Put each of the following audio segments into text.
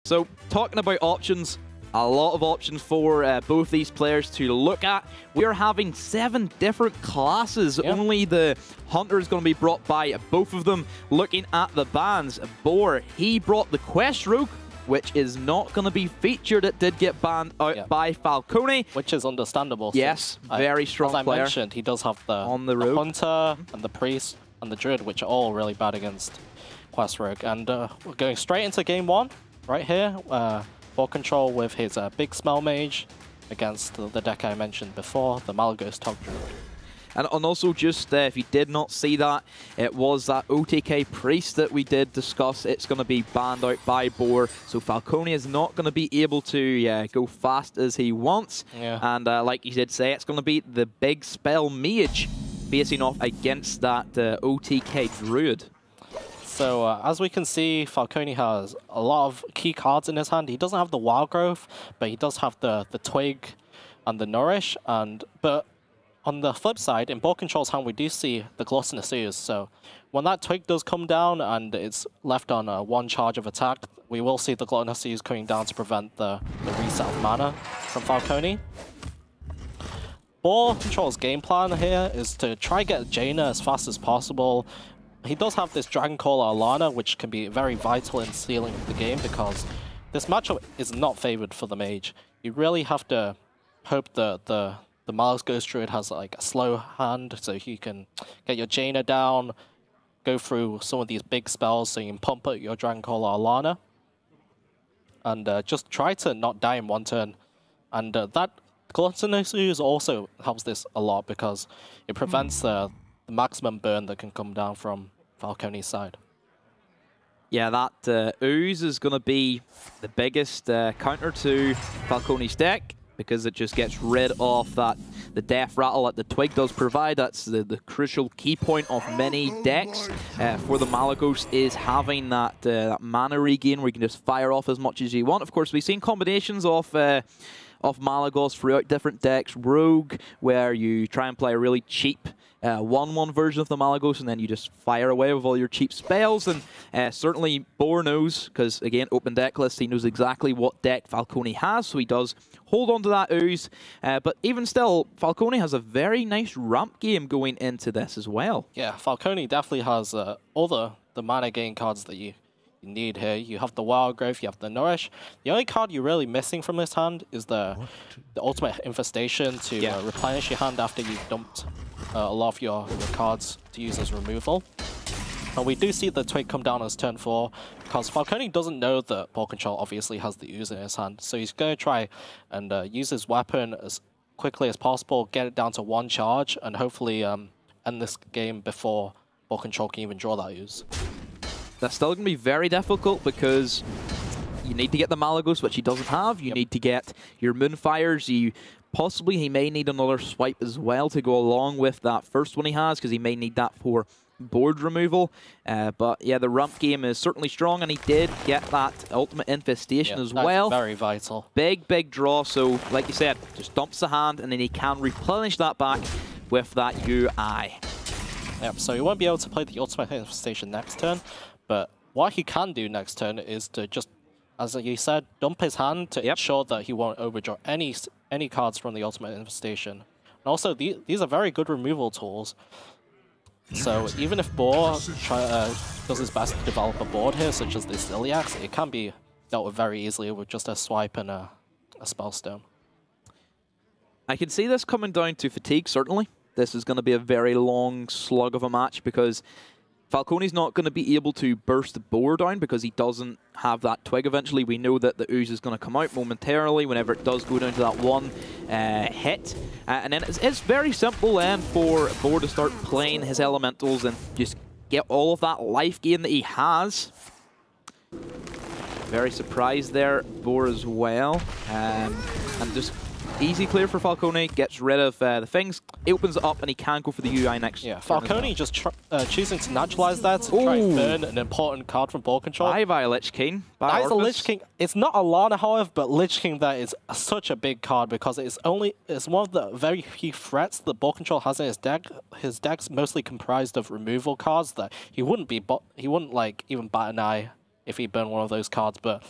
So, talking about options, a lot of options for both these players to look at. We are having 7 different classes. Yep. Only the Hunter is going to be brought by both of them. Looking at the bans, Boar, he brought the Quest Rogue, which is not going to be featured. It did get banned out by Falcone. Which is understandable. Yes, very strong player. As I player. mentioned, he does have the Rogue. Hunter and the Priest and the Druid, which are all really bad against Quest Rogue. And we're going straight into game 1 right here. Boarcontrol with his big Smell Mage against the deck I mentioned before, the Malagos Top Druid. And also, just if you did not see that, it was that OTK Priest that we did discuss. It's going to be banned out by Boar, so Falcone is not going to be able to go fast as he wants. Yeah. And like you did say, it's going to be the big Spell Mage facing off against that OTK Druid. So as we can see, Falcone has a lot of key cards in his hand. He doesn't have the Wild Growth, but he does have the Twig and the Nourish. But on the flip side, in Boarcontrol's hand, we do see the Gluttonous Ooze. So when that Twig does come down and it's left on 1 charge of attack, we will see the Gluttonous Ooze coming down to prevent the reset of mana from Falcone. Boarcontrol's game plan here is to try get Jaina as fast as possible. He does have this Dragoncaller Alana, which can be very vital in sealing the game because this matchup is not favored for the Mage. You really have to hope the Malagos Druid has like a slow hand, so you can get your Jaina down, go through some of these big spells, so you can pump out your Dragoncaller Alana, and just try to not die in 1 turn. And that Gluttonous Ooze also helps this a lot because it prevents the maximum burn that can come down from Falcone's side. Yeah, that Ooze is going to be the biggest counter to Falcone's deck because it just gets rid of the death rattle that the Twig does provide. That's the crucial key point of many decks for the Malagos, is having that mana regain where you can just fire off as much as you want. Of course, we've seen combinations of Malagos throughout different decks. Rogue, where you try and play a really cheap 1-1 version of the Malagos, and then you just fire away with all your cheap spells. And certainly Boar knows, because again, open deck list, he knows exactly what deck Falcone has, so he does hold on to that Ooze. But even still, Falcone has a very nice ramp game going into this as well. Yeah, Falcone definitely has all the mana gain cards that you need here. You have the Wild Growth, you have the Nourish. The only card you're really missing from this hand is the Ultimate Infestation to replenish your hand after you've dumped a lot of your cards to use as removal. And we do see the Twig come down as turn 4 because Falcone doesn't know that Boarcontrol obviously has the Ooze in his hand. So he's going to try and use his weapon as quickly as possible, get it down to 1 charge, and hopefully end this game before Boarcontrol can even draw that Ooze. That's still going to be very difficult because you need to get the Malagos, which he doesn't have. You need to get your Moonfires. He may need another swipe as well to go along with that first one he has, because he may need that for board removal. But yeah, the ramp game is certainly strong, and he did get that Ultimate Infestation as well. Very vital. Big draw. So, like you said, just dumps the hand, and then he can replenish that back with that UI. Yep, so he won't be able to play the Ultimate Infestation next turn, but what he can do next turn is to just, as you said, dump his hand to ensure that he won't overdraw any cards from the Ultimate Infestation. And also, these are very good removal tools. So even if Boar does his best to develop a board here, such as this Iliax, it can be dealt with very easily with just a swipe and a Spellstone. I can see this coming down to fatigue, certainly. This is going to be a very long slug of a match because Falcone's not going to be able to burst the Boar down because he doesn't have that Twig eventually. We know that the Ooze is going to come out momentarily whenever it does go down to that 1 hit. And then it's very simple then for Boar to start playing his Elementals and just get all of that life gain that he has. Very surprised there, Boar as well. And just easy clear for Falcone, gets rid of the things, it opens it up, and he can go for the UI next. Yeah, Falcone just choosing to naturalize that to try and burn an important card from Boarcontrol. Bye Lich King. That is a Lich King. It's not Alana, however, but Lich King that is such a big card because it's one of the very few threats that Boarcontrol has in his deck. His deck's mostly comprised of removal cards that he wouldn't like even bat an eye if he burned one of those cards. But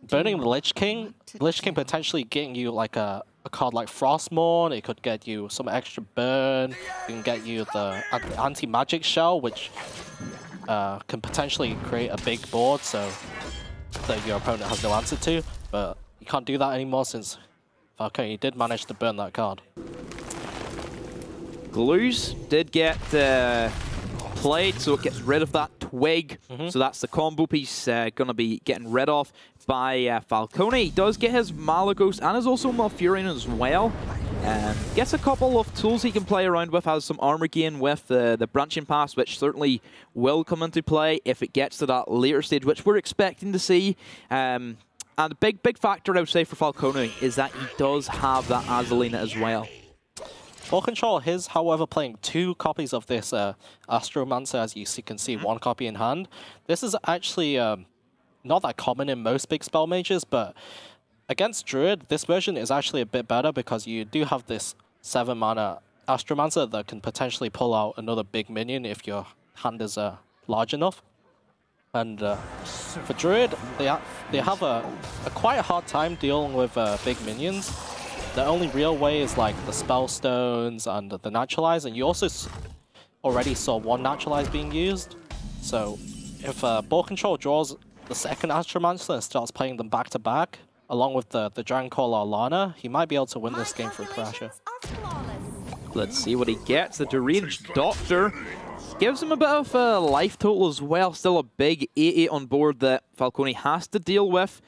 burning the Lich King potentially getting you like a card like Frostmourne, it could get you some extra burn, it can get you the anti-magic shell, which can potentially create a big board so that your opponent has no answer to, but you can't do that anymore since Falcone did manage to burn that card. Glues did get played, so it gets rid of that twig. So that's the combo piece going to be getting rid of by Falcone. He does get his Malagos and is also Malfurion as well. Gets a couple of tools he can play around with, has some armor gain with the branching pass, which certainly will come into play if it gets to that later stage, which we're expecting to see. And a big factor, I would say, for Falcone is that he does have that Azalina as well. Boarcontrol is, however, playing 2 copies of this Astromancer, as you can see, 1 copy in hand. This is actually not that common in most big spell mages, but against Druid, this version is actually a bit better because you do have this 7-mana Astromancer that can potentially pull out another big minion if your hand is large enough. And for Druid, they have a quite hard time dealing with big minions. The only real way is like the Spell Stones and the Naturalize, and you also already saw 1 Naturalize being used. So if Boarcontrol draws the second Astromancer and starts playing them back to back, along with the Dragoncaller Lana, he might be able to win this game through pressure. Let's see what he gets. The Deranged Doctor gives him a bit of a life total as well. Still a big 8/8 on board that Falcone has to deal with.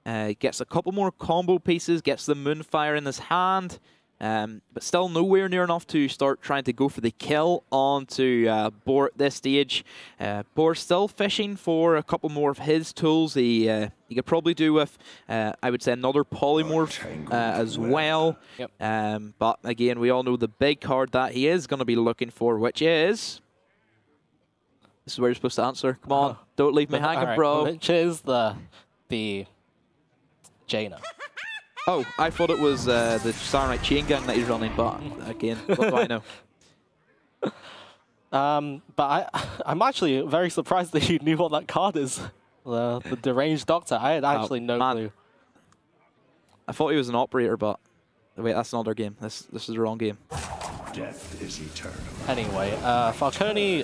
Gets a couple more combo pieces, gets the Moonfire in his hand, but still nowhere near enough to start trying to go for the kill onto Boar at this stage. Boar still fishing for a couple more of his tools. He could probably do with, I would say, another Polymorph as well. Yep. But again, we all know the big card that he is going to be looking for, which is... This is where you're supposed to answer. Come on, don't leave me hanging, right, bro. Which is the Jaina. Oh, I thought it was the Saranite Chain Gang that he's running, but again, what do I know? But I'm actually very surprised that you knew what that card is. The Deranged Doctor. I had actually no clue. I thought he was an operator, but wait, that's another game. This is the wrong game. Death is eternal. Anyway, Falcone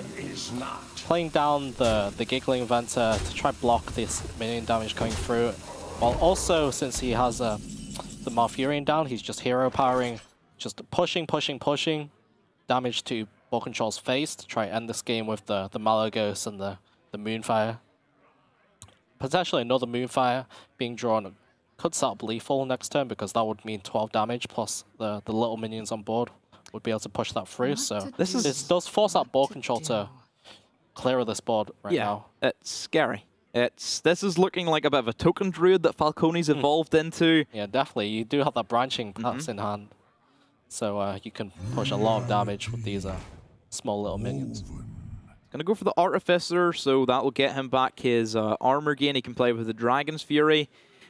playing down the Giggling Inventor to try block this minion damage coming through. While also, since he has the Malfurion down, he's just hero powering, just pushing damage to Boarcontrol's face to try and end this game with the Malagos and the Moonfire. Potentially another Moonfire being drawn could set up lethal next turn because that would mean 12 damage plus the little minions on board would be able to push that through. So this does force out Boarcontrol to clear this board right now. It's scary. This is looking like a bit of a token druid that Falcone's evolved into. Yeah, definitely. You do have that branching pass in hand. So you can push a lot of damage with these small little minions. Gonna go for the Artificer, so that will get him back his armor gain. He can play with the Dragon's Fury.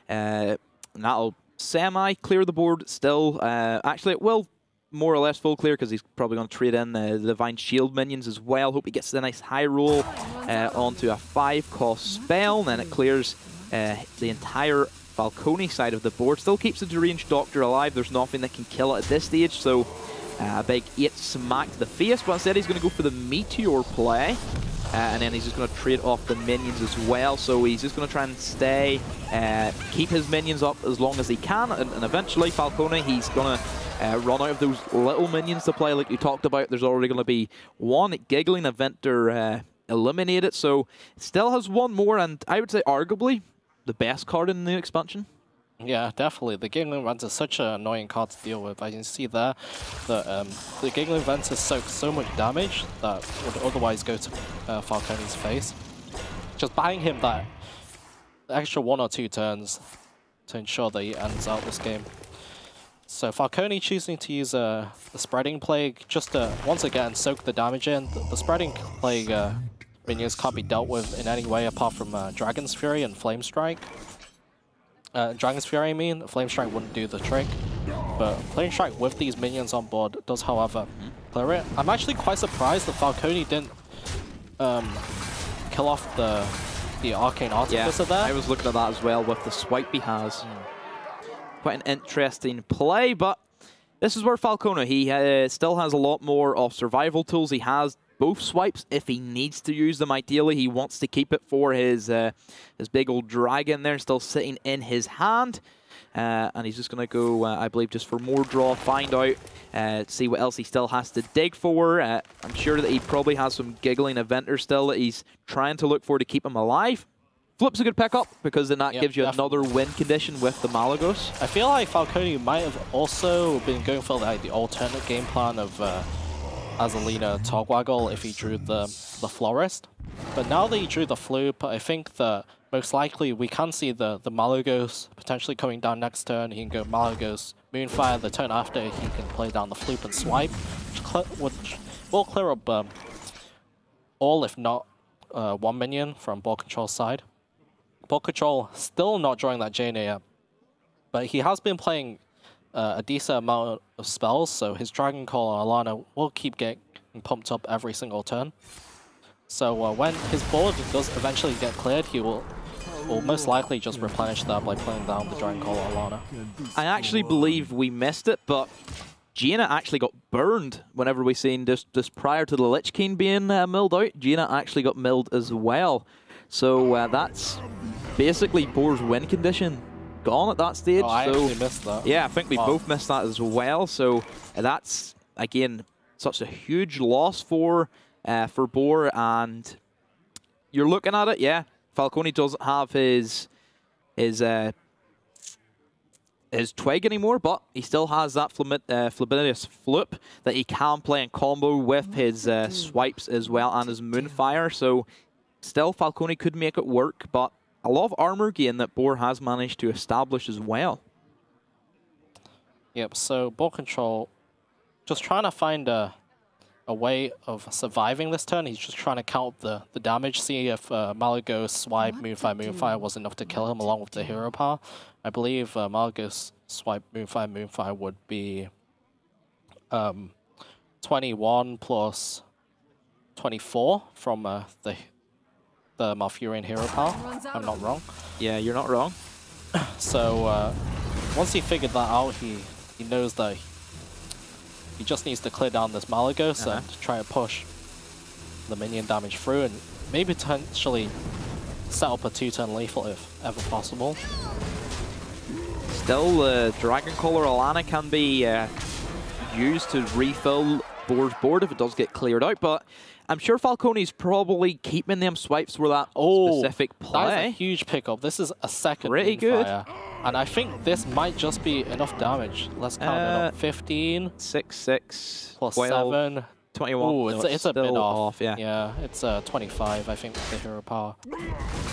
And that'll semi-clear the board still. Actually, it will more or less full clear because he's probably going to trade in the Divine Shield minions as well. Hope he gets the nice high roll onto a 5-cost spell, and then it clears the entire Falcone side of the board. Still keeps the Deranged Doctor alive. There's nothing that can kill it at this stage, so a big 8 smack to the face, but instead he's going to go for the Meteor play. And then he's just going to trade off the minions as well. So he's just going to try and stay, keep his minions up as long as he can. And eventually, Falcone, he's going to run out of those little minions to play like you talked about. There's already going to be 1 Giggling Inventor eliminated. So still has 1 more, and I would say arguably the best card in the new expansion. Yeah, definitely. The Giggling Inventor is such an annoying card to deal with. I can see there that the Giggling Inventor soaks so much damage that would otherwise go to Falcone's face. Just buying him that extra 1 or 2 turns to ensure that he ends out this game. So Falcone choosing to use the Spreading Plague just to, once again, soak the damage in. The Spreading Plague minions can't be dealt with in any way apart from Dragon's Fury and Flame Strike. Dragon's Fury, I mean. Flame Strike wouldn't do the trick. But Flame Strike with these minions on board does, however, clear it. I'm actually quite surprised that Falcone didn't kill off the the Arcane Artificer there. I was looking at that as well with the swipe he has. Quite an interesting play, but this is where Falcone, he still has a lot more of survival tools. He has both swipes if he needs to use them. Ideally, he wants to keep it for his big old dragon there, still sitting in his hand. And he's just going to go, I believe, just for more draw, find out, see what else he still has to dig for. I'm sure that he probably has some giggling eventers still that he's trying to look for to keep him alive. Flip's a good pickup, because then that gives you another win condition with the Malagos. I feel like Falcone might have also been going for like the alternate game plan of Azalina Togwaggle if he drew the Florist. But now that he drew the Floop, I think that most likely we can see the Malagos potentially coming down next turn. He can go Malagos, Moonfire. The turn after, he can play down the Floop and Swipe, which will clear up all, if not one minion from Boarcontrol's side. Boarcontrol still not drawing that Jaina yet, but he has been playing a decent amount of spells, so his Dragon Call and Alana will keep getting pumped up every single turn. So when his board does eventually get cleared, he will most likely just replenish that by playing down the Dragon Call and Alana. I actually believe we missed it, but Jaina actually got burned whenever we seen just prior to the Lich King being milled out. Jaina actually got milled as well. So that's basically Boar's win condition gone at that stage. Oh, I actually missed that. Yeah, I think we both missed that as well. So that's, again, such a huge loss for Boar. And you're looking at it, yeah, Falcone doesn't have his Twig anymore, but he still has that Flabinius Floop that he can play in combo with his swipes as well and his Moonfire. So still, Falcone could make it work, but a lot of armor gain that Boar has managed to establish as well. Yep, so Boarcontrol just trying to find a way of surviving this turn. He's just trying to count the damage, see if Malagos Swipe, Moonfire was enough to kill him along with the hero power. I believe Malagos Swipe, Moonfire would be 21 plus 24 from the Malfurion hero power. I'm not wrong. Yeah, you're not wrong. So once he figured that out, he knows that he just needs to clear down this Malagos and try to push the minion damage through and maybe potentially set up a 2-turn lethal if ever possible. Still, Dragon Caller Alana can be used to refill Boar's board if it does get cleared out, but I'm sure Falcone's probably keeping them swipes for that specific play. That is a huge pickup. This is a second Pretty good. And I think this might just be enough damage. Let's count it up. 15. 6, 6. Plus 12, 7. 21. Ooh, it's a bit off. Yeah. Yeah, it's 25, I think, with the hero power.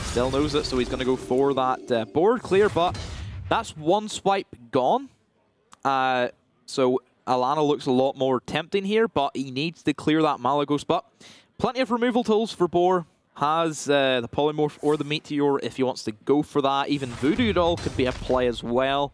Still knows it, so he's going to go for that board clear, but that's one swipe gone. So Alana looks a lot more tempting here, but he needs to clear that Malagos. But plenty of removal tools for Boar. Has the Polymorph or the Meteor if he wants to go for that. Even Voodoo Doll could be a play as well.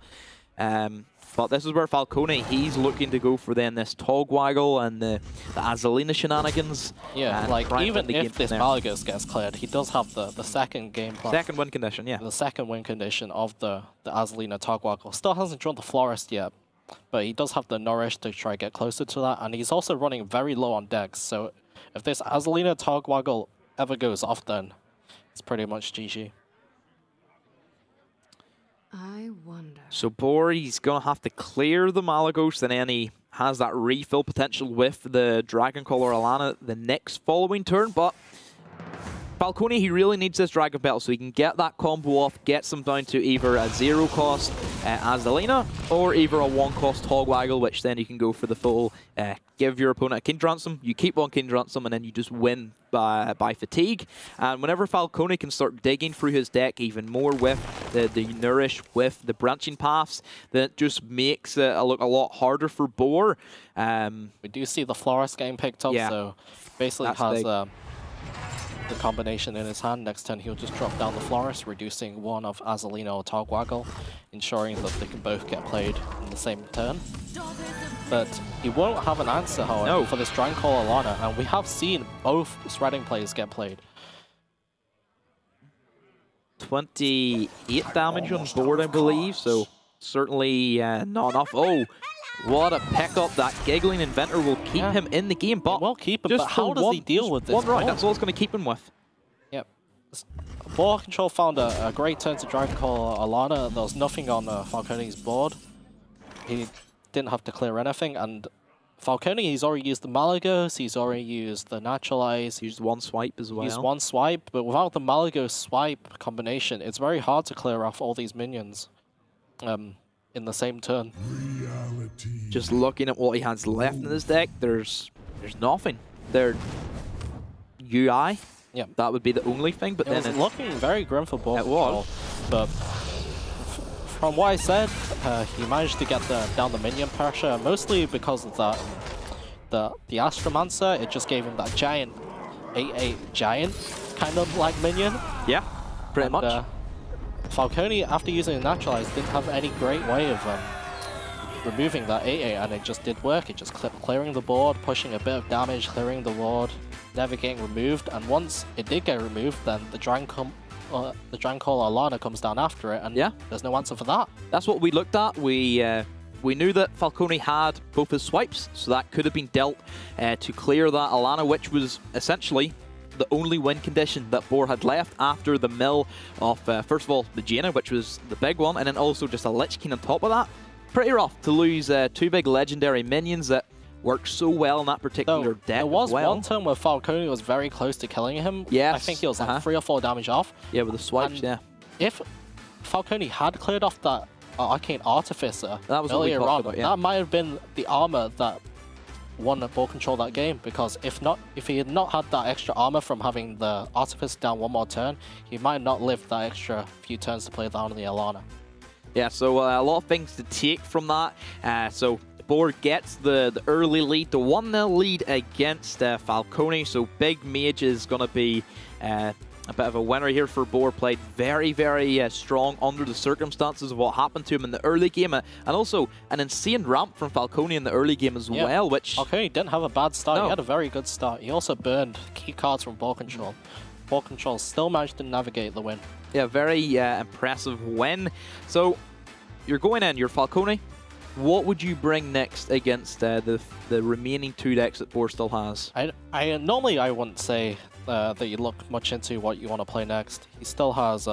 But this is where Falcone, he's looking to go for then this Togwaggle and the Azalina shenanigans. Yeah, like even if this Malagos gets cleared, he does have the second game plan. Second win condition, yeah. The second win condition of the Azalina Togwaggle. Still hasn't drawn the Florist yet, but he does have the Nourish to try to get closer to that, and he's also running very low on decks. So if this Azalina Togwaggle ever goes off, then it's pretty much GG. I wonder. So Boar, he's going to have to clear the Malagos, and then he has that refill potential with the Dragon Caller Alana the next following turn, but Falcone, he really needs this Dragon Petal so he can get that combo off, gets them down to either a 0 cost Azalina or either a 1 cost Togwaggle, which then you can go for the full, give your opponent a King Ransom, you keep one King Ransom, and then you just win by fatigue. And whenever Falcone can start digging through his deck even more with the Nourish, with the branching paths, then it just makes it look a lot harder for Boar. We do see the Florist getting picked up, so basically has the combination in his hand. Next turn he'll just drop down the Florist, reducing one of Azalina or Togwaggle, ensuring that they can both get played in the same turn. But he won't have an answer, however, for this Dragon Caller Alana, and we have seen both Shredding plays get played. 28 damage on board, I believe, so certainly not enough. Oh, what a pickup. That Giggling Inventor will keep him in the game, but will keep him, just but how does he deal with this? One round, that's all it's going to keep him with. Yep. Boarcontrol found a great turn to Dragon Call Alana. There was nothing on Falcone's board. He didn't have to clear anything, and Falcone, he's already used the Malagos, he's already used the Naturalize. Used one swipe as well. Used one swipe, but without the Malagos swipe combination, it's very hard to clear off all these minions in the same turn. Just looking at what he has left in his deck, there's nothing. They're UI. Yeah, that would be the only thing. But it was looking very grim for Boarcontrol. It was. But from what I said, he managed to get down the minion pressure, mostly because of that. The Astromancer, it just gave him that giant 8/8 giant kind of like minion. Yeah, pretty much. Falcone, after using the Naturalize, didn't have any great way of removing that 8/8, and it just did work. It just kept clearing the board, pushing a bit of damage, clearing the ward, never getting removed. And once it did get removed, then the Dragon Call Alana comes down after it, and there's no answer for that. That's what we looked at. We knew that Falcone had both his swipes, so that could have been dealt to clear that Alana, which was essentially the only win condition that Boar had left after the mill of, first of all, the Jaina, which was the big one, and then also just a Lich King on top of that. Pretty rough to lose two big legendary minions that worked so well in that particular deck. There was one turn where Falcone was very close to killing him. Yes. I think he was like 3 or 4 damage off. Yeah, with the swipes, and if Falcone had cleared off that Arcane Artificer earlier on, that might have been the armor that won Boarcontrol that game, because if he had not had that extra armor from having the Artificer down one more turn, he might not live that extra few turns to play down the Alana. Yeah, so a lot of things to take from that. So Boar gets the early lead, the 1-0 lead against Falcone, so Big Mage is going to be a bit of a winner here for Boar. Played very, very strong under the circumstances of what happened to him in the early game, and also an insane ramp from Falcone in the early game as well, which... Falcone didn't have a bad start, he had a very good start. He also burned key cards from Boarcontrol. Boarcontrol still managed to navigate the win. Yeah, very impressive win. So, you're going in, you're Falcone. What would you bring next against the remaining 2 decks that Boar still has? Normally I wouldn't say that you look much into what you want to play next. He still has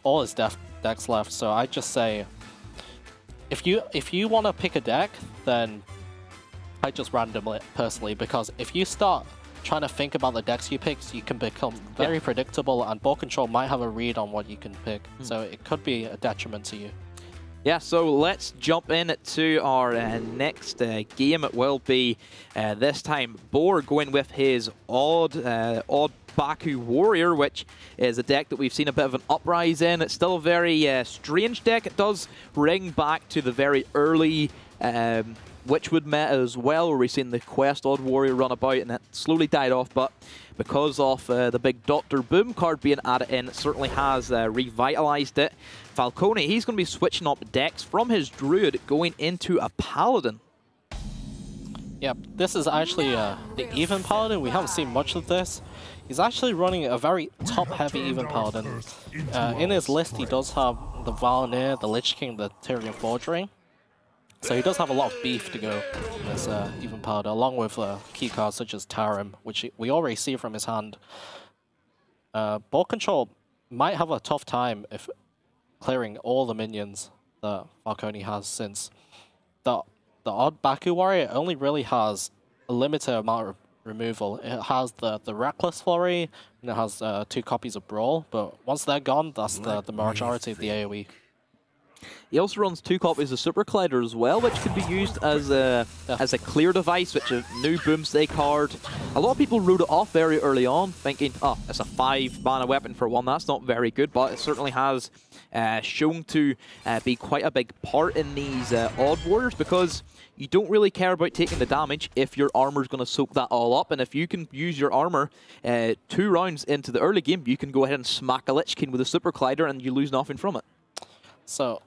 all his decks left, so I just say if you want to pick a deck, then I just random it personally, because if you start trying to think about the decks you pick, you can become very predictable, and Boarcontrol might have a read on what you can pick, so it could be a detriment to you. Yeah, so let's jump in to our next game. It will be this time Boar going with his odd Baku Warrior, which is a deck that we've seen a bit of an uprise in. It's still a very strange deck. It does ring back to the very early Witchwood meta as well, where we've seen the Quest Odd Warrior run about, and it slowly died off, but because of the big Dr. Boom card being added in, it certainly has revitalized it. Falcone, he's going to be switching up decks from his Druid going into a Paladin. Yep, this is actually the Even Paladin. We haven't seen much of this. He's actually running a very top-heavy Even Paladin. In his list, he does have the Valnir, the Lich King, the Tyrian Forgery. So he does have a lot of beef to go in this Even Paladin, along with key cards such as Tarim, which we already see from his hand. Boarcontrol might have a tough time if clearing all the minions that Falcone has, since the odd Baku Warrior only really has a limited amount of removal. It has the Reckless Flurry, and it has 2 copies of Brawl, but once they're gone, that's the majority of the AoE. He also runs 2 copies of Super Collider as well, which could be used as a clear device, which is a new Boomstay card. A lot of people wrote it off very early on, thinking, oh, it's a 5-mana weapon for 1. That's not very good, but it certainly has shown to be quite a big part in these Odd Warriors, because you don't really care about taking the damage if your armor's going to soak that all up, and if you can use your armor 2 rounds into the early game, you can go ahead and smack a Lich King with a Super Collider and you lose nothing from it. So,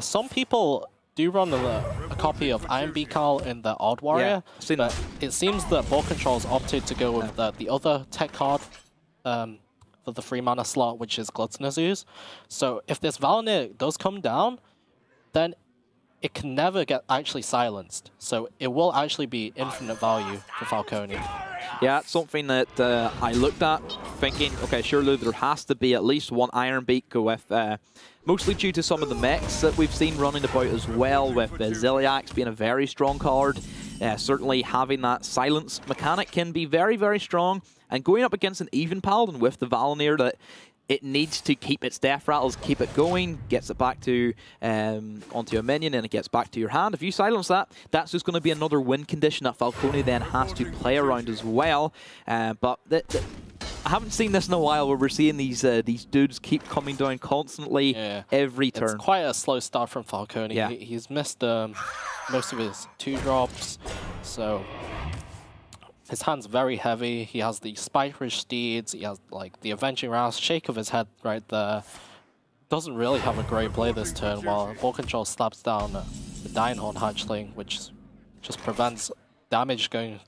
some people do run a copy of Iron Beacon in the Odd Warrior, but it seems that Boarcontrol's opted to go with the other tech card for the 3-mana slot, which is Gluttonous Ooze. So if this Valnir does come down, then it can never get actually silenced. So it will actually be infinite value for Falcone. Yeah, it's something that I looked at thinking, okay, surely there has to be at least one Iron Beak with, mostly due to some of the mechs that we've seen running about as well, with Ziliax being a very strong card. Certainly having that silence mechanic can be very, very strong. And going up against an even Paladin with the Valnir, that it needs to keep its death rattles, keep it going, gets it back to onto a minion, and it gets back to your hand. If you silence that, that's just going to be another win condition that Falcone then has to play around as well. But I haven't seen this in a while, where we're seeing these dudes keep coming down constantly every turn. It's quite a slow start from Falcone. Yeah. He's missed most of his 2-drops, so his hand's very heavy. He has the Spike Ridge Steeds, he has like the Avenging Rouse, shake of his head right there. Doesn't really have a great play this turn, while Boarcontrol slaps down the Dinehorn Hatchling, which just prevents damage being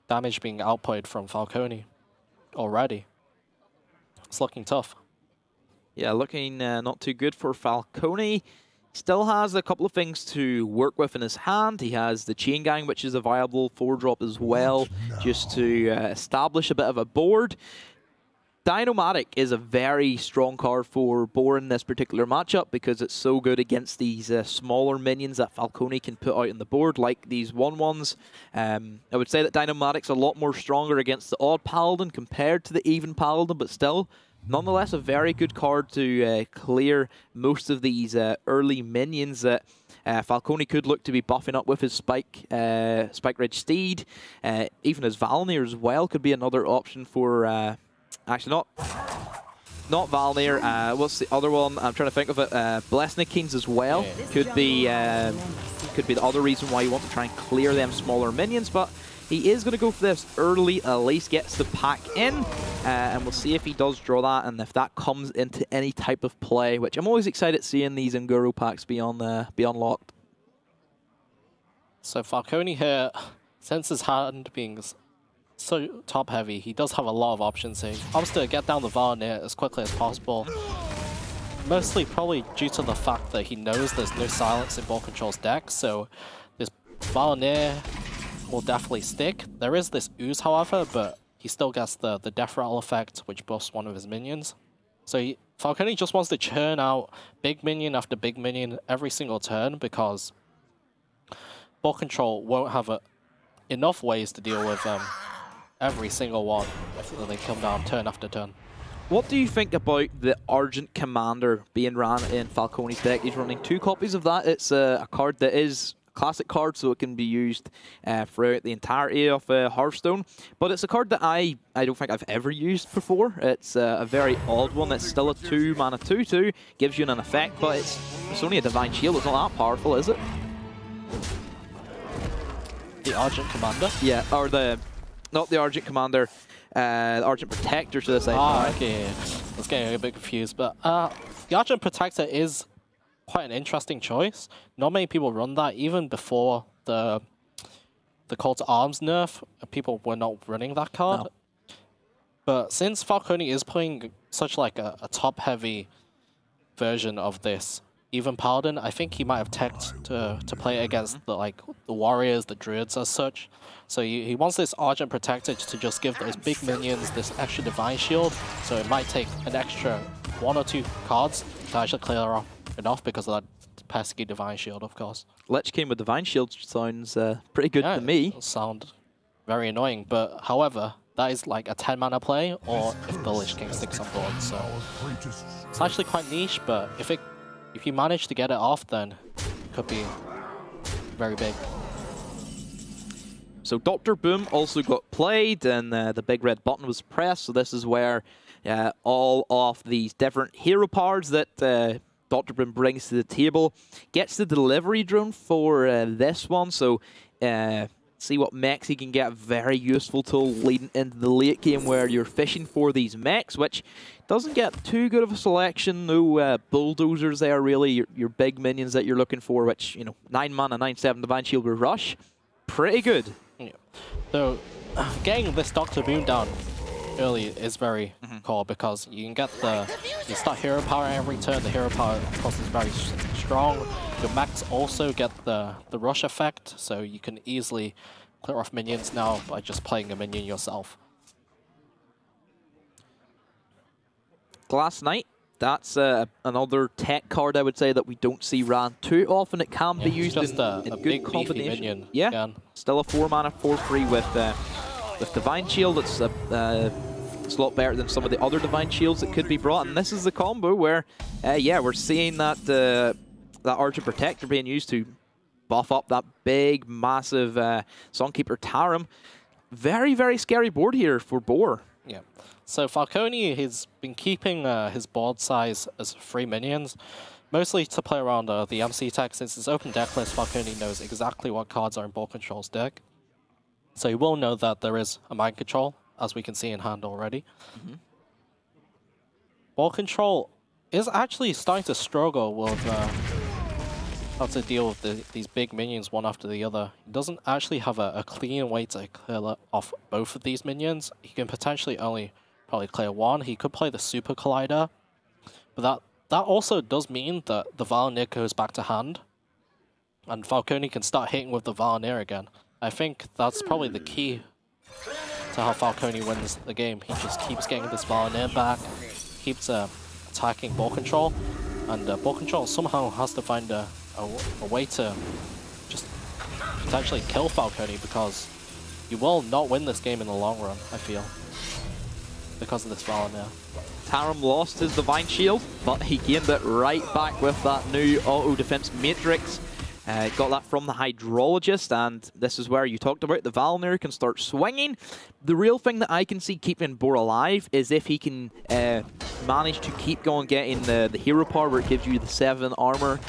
outputted from Falcone already. It's looking tough. Yeah, looking not too good for Falcone. Still has a couple of things to work with in his hand. He has the Chain Gang, which is a viable 4-drop as well, just to establish a bit of a board. Dinomatic is a very strong card for Boar in this particular matchup, because it's so good against these smaller minions that Falcone can put out on the board, like these 1/1s. I would say that Dinomatic's a lot more stronger against the odd Paladin compared to the even Paladin, but still, nonetheless, a very good card to clear most of these early minions that Falcone could look to be buffing up with his Spike Ridge Steed. Even his Valnir as well could be another option for... actually, not Valnir. What's the other one? I'm trying to think of it. Blessnickings as well. Could be the other reason why you want to try and clear them smaller minions, but he is going to go for this early, at least gets the pack in, and we'll see if he does draw that, and if that comes into any type of play, which I'm always excited seeing these Nguru packs be unlocked. So Falcone here, since his hand being so top heavy, he does have a lot of options here. He wants to get down the Valnir as quickly as possible. Mostly probably due to the fact that he knows there's no silence in Boarcontrol's deck, so this Valnir will definitely stick. There is this Ooze, however, but he still gets the Death Rattle effect, which buffs one of his minions. So Falcone just wants to churn out big minion after big minion every single turn, because Boarcontrol won't have enough ways to deal with every single one if they come down turn after turn. What do you think about the Argent Commander being ran in Falcone's deck? He's running 2 copies of that. It's a card that is classic card, so it can be used throughout the entirety of Hearthstone. But it's a card that I don't think I've ever used before. It's a very odd one. It's still a 2-mana 2/2, gives you an effect, but it's only a Divine Shield. It's not that powerful, is it? The Argent Commander? Yeah, or not the Argent Commander, the Argent Protector, should I say. Ah, okay. I was getting a bit confused, but the Argent Protector is quite an interesting choice. Not many people run that. Even before the Call to Arms nerf, people were not running that card. No. But since Falcone is playing such like a top-heavy version of this even Paladin, I think he might have teched to play it against the Warriors, the Druids as such. So he wants this Argent Protector to just give those big minions this extra Divine Shield, so it might take an extra 1 or 2 cards to actually clear off enough because of that pesky Divine Shield, of course. Lich King with Divine Shield sounds pretty good to me. It sound very annoying, but however, that is like a 10-mana play, or if the Lich King sticks on board, so it's actually quite niche, but if you manage to get it off, then it could be very big. So Dr. Boom also got played, and the big red button was pressed, so this is where all of these different hero powers that Dr. Boom brings to the table gets the delivery drone for this one, so see what mechs he can get. A very useful tool leading into the late game where you're fishing for these mechs, which doesn't get too good of a selection. No bulldozers there, really. Your big minions that you're looking for, which, 9 mana, 9/7 Divine Shield with Rush. Pretty good. Yeah. So, getting this Dr. Boom down early is very core because you can get you start hero power every turn. The hero power, of course, is very strong. Your mechs also get the rush effect, so you can easily clear off minions now by just playing a minion yourself. Glass Knight. That's another tech card, I would say, that we don't see ran too often. It can be used just in a good big combination. beefy minion. Yeah, Again. still a 4-mana 4/3 with Divine Shield. It's it's a lot better than some of the other Divine Shields that could be brought. And this is the combo where, yeah, we're seeing that that Archer Protector being used to buff up that big, massive Songkeeper Tarim. Very, very scary board here for Boar. Yeah. So Falcone, he's been keeping his board size as 3 minions, mostly to play around the MC tech. Since it's open deck list, Falcone knows exactly what cards are in Boarcontrol's deck. So he will know that there is a Mind Control, as we can see in hand already. Boarcontrol is actually starting to struggle with how to deal with these big minions one after the other. He doesn't actually have a clean way to clear off both of these minions. He can potentially only probably clear one. He could play the Super Collider, but that also does mean that the Valnir goes back to hand, and Falcone can start hitting with the Valnir again. I think that's probably the key to how Falcone wins the game. He just keeps getting this Valnir back, keeps attacking Boarcontrol, and Boarcontrol somehow has to find a way to just potentially kill Falcone, because you will not win this game in the long run, I feel, because of this Valnir. Tarim lost his Divine Shield, but he gained it right back with that new auto defense matrix. Got that from the Hydrologist, and this is where you talked about the Valnir can start swinging. The real thing that I can see keeping Boar alive is if he can manage to keep going, getting the hero power where it gives you the 7 armor.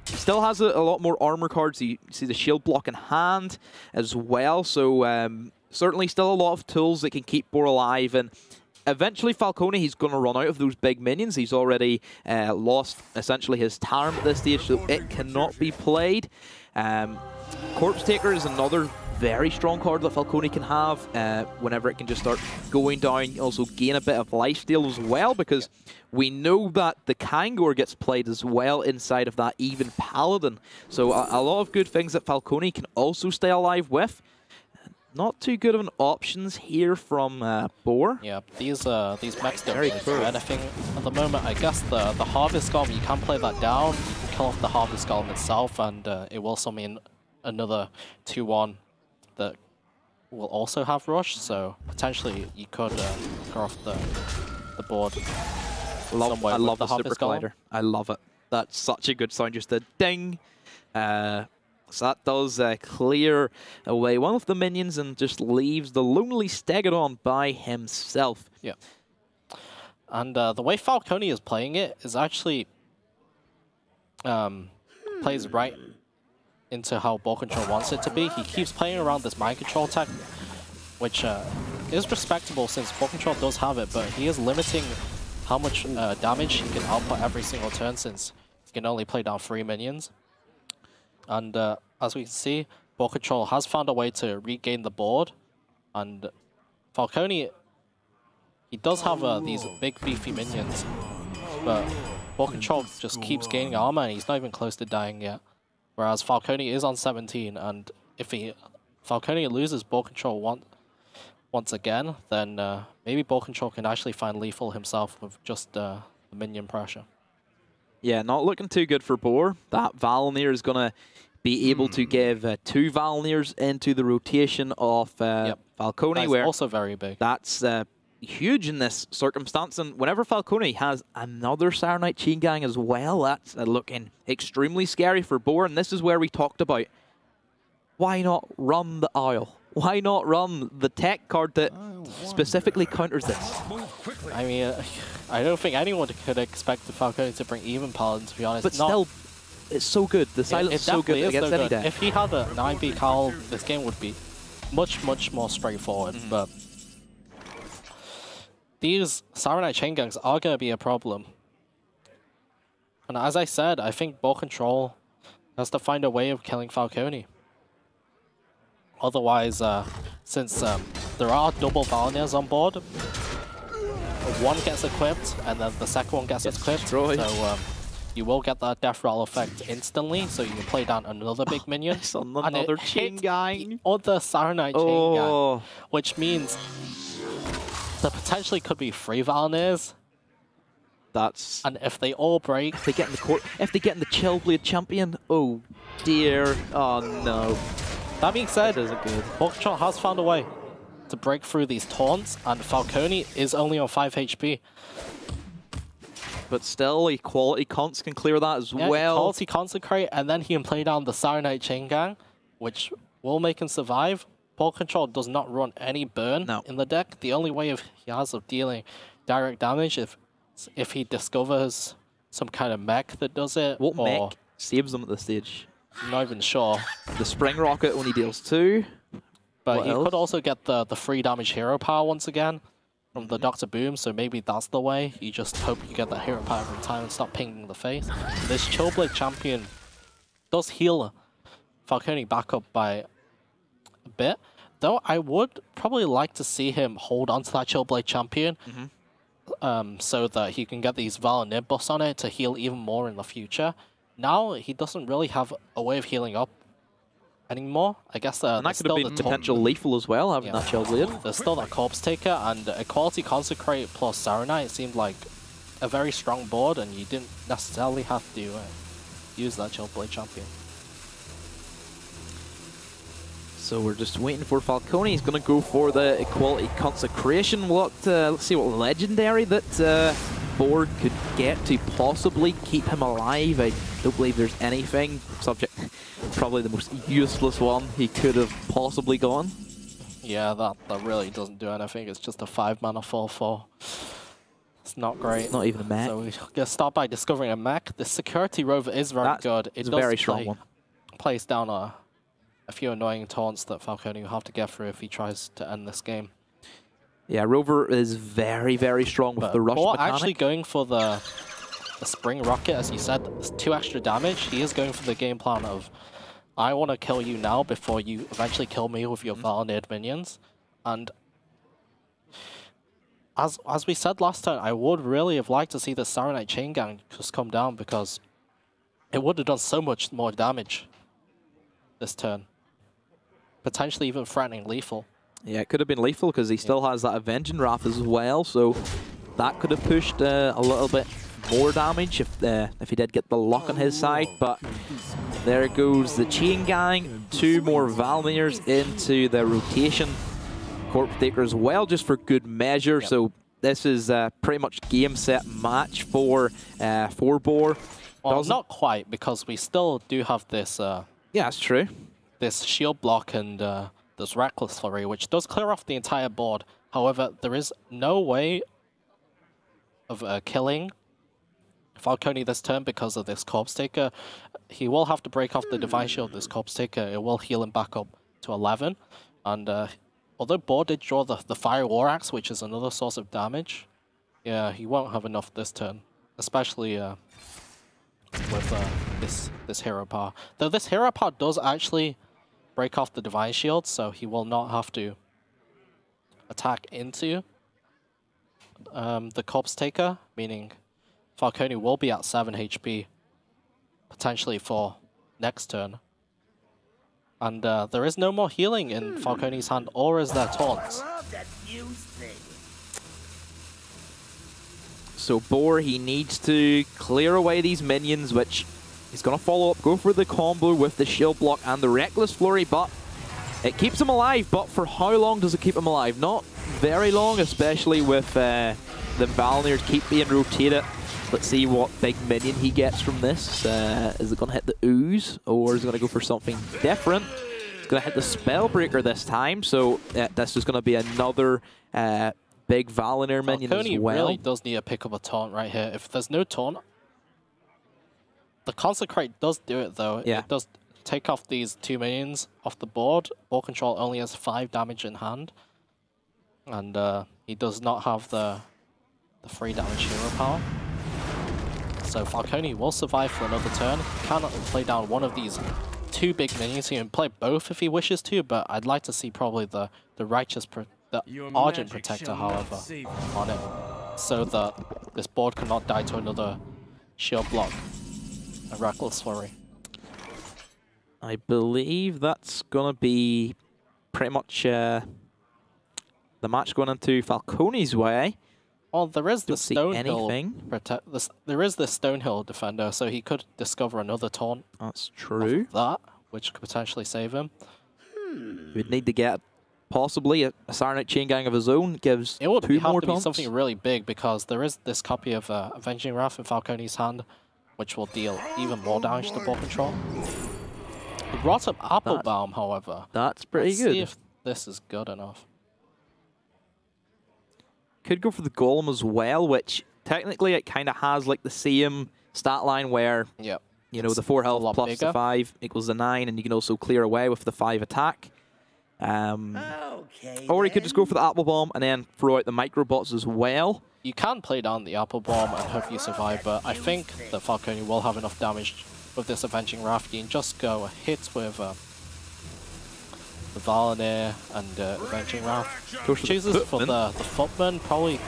He still has a lot more armor cards. You see the shield block in hand as well, so certainly still a lot of tools that can keep Boar alive. And eventually, Falcone, he's going to run out of those big minions. He's already lost, essentially, his Tarim at this stage, so it cannot be played. Corpse Taker is another very strong card that Falcone can have whenever it can just start going down. Also gain a bit of lifesteal as well, because we know that the Kangor gets played as well inside of that even Paladin. So a lot of good things that Falcone can also stay alive with. Not too good of an options here from Boar. Yeah, these mechs don't really do anything at the moment. I guess the Harvest Golem, you can play that down, you can kill off the Harvest Golem itself, and it will summon another 2-1 that will also have Rush, so potentially you could go off the board. I love the Super Collider. I love it. That's such a good sound, just a ding. So that does clear away one of the minions and just leaves the lonely Stegodon by himself. Yeah. And the way Falcone is playing it is actually plays right into how Boarcontrol wants it to be. He keeps playing around this Mind Control tech, which is respectable since Boarcontrol does have it, but he is limiting how much damage he can output every single turn, since he can only play down 3 minions. And as we can see, Boarcontrol has found a way to regain the board. And Falcone, he does have these big beefy minions, but Boarcontrol just keeps gaining armor and he's not even close to dying yet. Whereas Falcone is on 17, and if Falcone loses Boarcontrol once again, then maybe Boarcontrol can actually find lethal himself with just the minion pressure. Yeah, not looking too good for Boar. That Valnir is going to be able to give 2 Valnirs into the rotation of Falcone. That's where also very big. That's huge in this circumstance. And whenever Falcone has another Saronite Chain Gang as well, that's looking extremely scary for Boar. And this is where we talked about, why not run the Owl? Why not run the tech card that specifically counters this? I mean, I don't think anyone could expect the Falcone to bring even Paladin, to be honest. But still, it's so good. The silence is so good against any deck. If he had a 9B Cowl, this game would be much, much more straightforward. But these Saronite Chain Gangs are going to be a problem. And as I said, I think Boarcontrol has to find a way of killing Falcone. Otherwise, since there are double Valnirs on board, one gets equipped and then the second one gets equipped. Destroyed. So you will get that death rattle effect instantly, so you can play down another big minion. It's another chain gang. Other Saronite chain gang, which means there potentially could be 3 Valnirs. That's... And if they all break... If they get in the court, if they get in the Chillblade champion, oh dear, oh no. That being said, That isn't good. Boarcontrol has found a way to break through these taunts, and Falcone is only on 5 HP. But still, Equality Cons can clear that as well. Equality Consecrate, and then he can play down the Saronite chain gang, which will make him survive. Boarcontrol does not run any burn in the deck. The only way he has of dealing direct damage if he discovers some kind of mech that does it. What mech saves them at this stage? I'm not even sure. The Spring Rocket only deals 2. But he could also get the 3 damage hero power once again from the Dr. Boom, so maybe that's the way. You just hope you get that hero power every time and stop pinging the face. This Chillblade champion does heal Falcone back up by a bit, though I would probably like to see him hold on to that Chillblade champion so that he can get these Valnir buffs on it to heal even more in the future. Now he doesn't really have a way of healing up anymore. I guess and that could have been potential lethal as well, having that Chillblade. There's still that Corpse Taker, and Equality Consecrate plus Saronite seemed like a very strong board, and you didn't necessarily have to use that Chillblade champion. So we're just waiting for Falcone. He's going to go for the Equality Consecration. Let's see what legendary that board could get to possibly keep him alive. I don't believe there's anything subject. Probably the most useless one he could have possibly gone. Yeah, that really doesn't do anything. It's just a 5-mana 4/4. It's not great. It's not even a mech. So we're going to start by discovering a mech. The Security Rover is very good. It's a very strong one. Plays down a few annoying taunts that Falcone will have to get through if he tries to end this game. Yeah, Rover is very, very strong with the rush mechanic. Actually going for the Spring Rocket, as you said, 2 extra damage. He is going for the game plan of, I want to kill you now before you eventually kill me with your Valnir minions. And as we said last time, I would really have liked to see the Saronite chain gang just come down, because it would have done so much more damage this turn. Potentially even threatening lethal. Yeah, it could have been lethal because he still has that Avenging Wrath as well, so that could have pushed a little bit more damage if he did get the luck on his side. But there goes the chain gang. 2 more Valnirs into the rotation. Corpse Taker as well, just for good measure. So this is pretty much game set match for Boar. Well, not quite, because we still do have this. Yeah, that's true. This shield block and this Reckless Flurry, which does clear off the entire board. However, there is no way of killing Falcone this turn because of this Corpse Taker. He will have to break off the Divine Shield, this Corpse Taker. It will heal him back up to 11. And although Boar did draw the Fire War Axe, which is another source of damage, yeah, he won't have enough this turn, especially with this hero power. Though this hero power does actually break off the Divine Shield, so he will not have to attack into the Corpse Taker, meaning Falcone will be at 7 HP potentially for next turn. And there is no more healing in Falcone's hand, or is there taunts. So Boar, he needs to clear away these minions, which he's going to follow up, go for the combo with the shield block and the Reckless Flurry, but it keeps him alive. But for how long does it keep him alive? Not very long, especially with the Valnirs keep being rotated. Let's see what big minion he gets from this. Is it going to hit the Ooze, or is it going to go for something different? It's going to hit the Spellbreaker this time, so this is going to be another big Valnir minion as well. Really does need to pick up a taunt right here. If there's no taunt, the Consecrate does do it though. Yeah. It does take off these 2 minions off the board. Boarcontrol only has 5 damage in hand, and he does not have the 3 damage hero power. So Falcone will survive for another turn. He cannot play down one of these 2 big minions. He can play both if he wishes to, but I'd like to see probably the Argent Protector, however, on it. so that this board cannot die to another shield block. A Reckless Flurry. I believe that's going to be pretty much the match going into Falcone's way. Well, there is the Don't see Stonehill anything. there is the Stonehill defender, so he could discover another taunt. That's true. That, which could potentially save him. We'd need to get possibly a Saronite chain gang of his own. Gives It would two have more to be taunts. something really big because there is this copy of Avenging Wrath in Falcone's hand, which will deal even more damage to Boarcontrol. He brought up Applebaum, however. That's pretty Let's good. see if this is good enough. Could go for the Golem as well, which technically it kind of has like the same stat line where, Yep. you know, It's the 4 a health lot plus bigger. the 5 equals the 9, and you can also clear away with the 5 attack. Okay. Or you could just go for the Apple Bomb and then throw out the Microbots as well. You can play down the Apple Bomb and hope you survive, but I think that Falcone will have enough damage with this Avenging Wrath. You can just go hit with the Valenier and Avenging Wrath. Goes for the Chooses for Footman. the Footman, probably.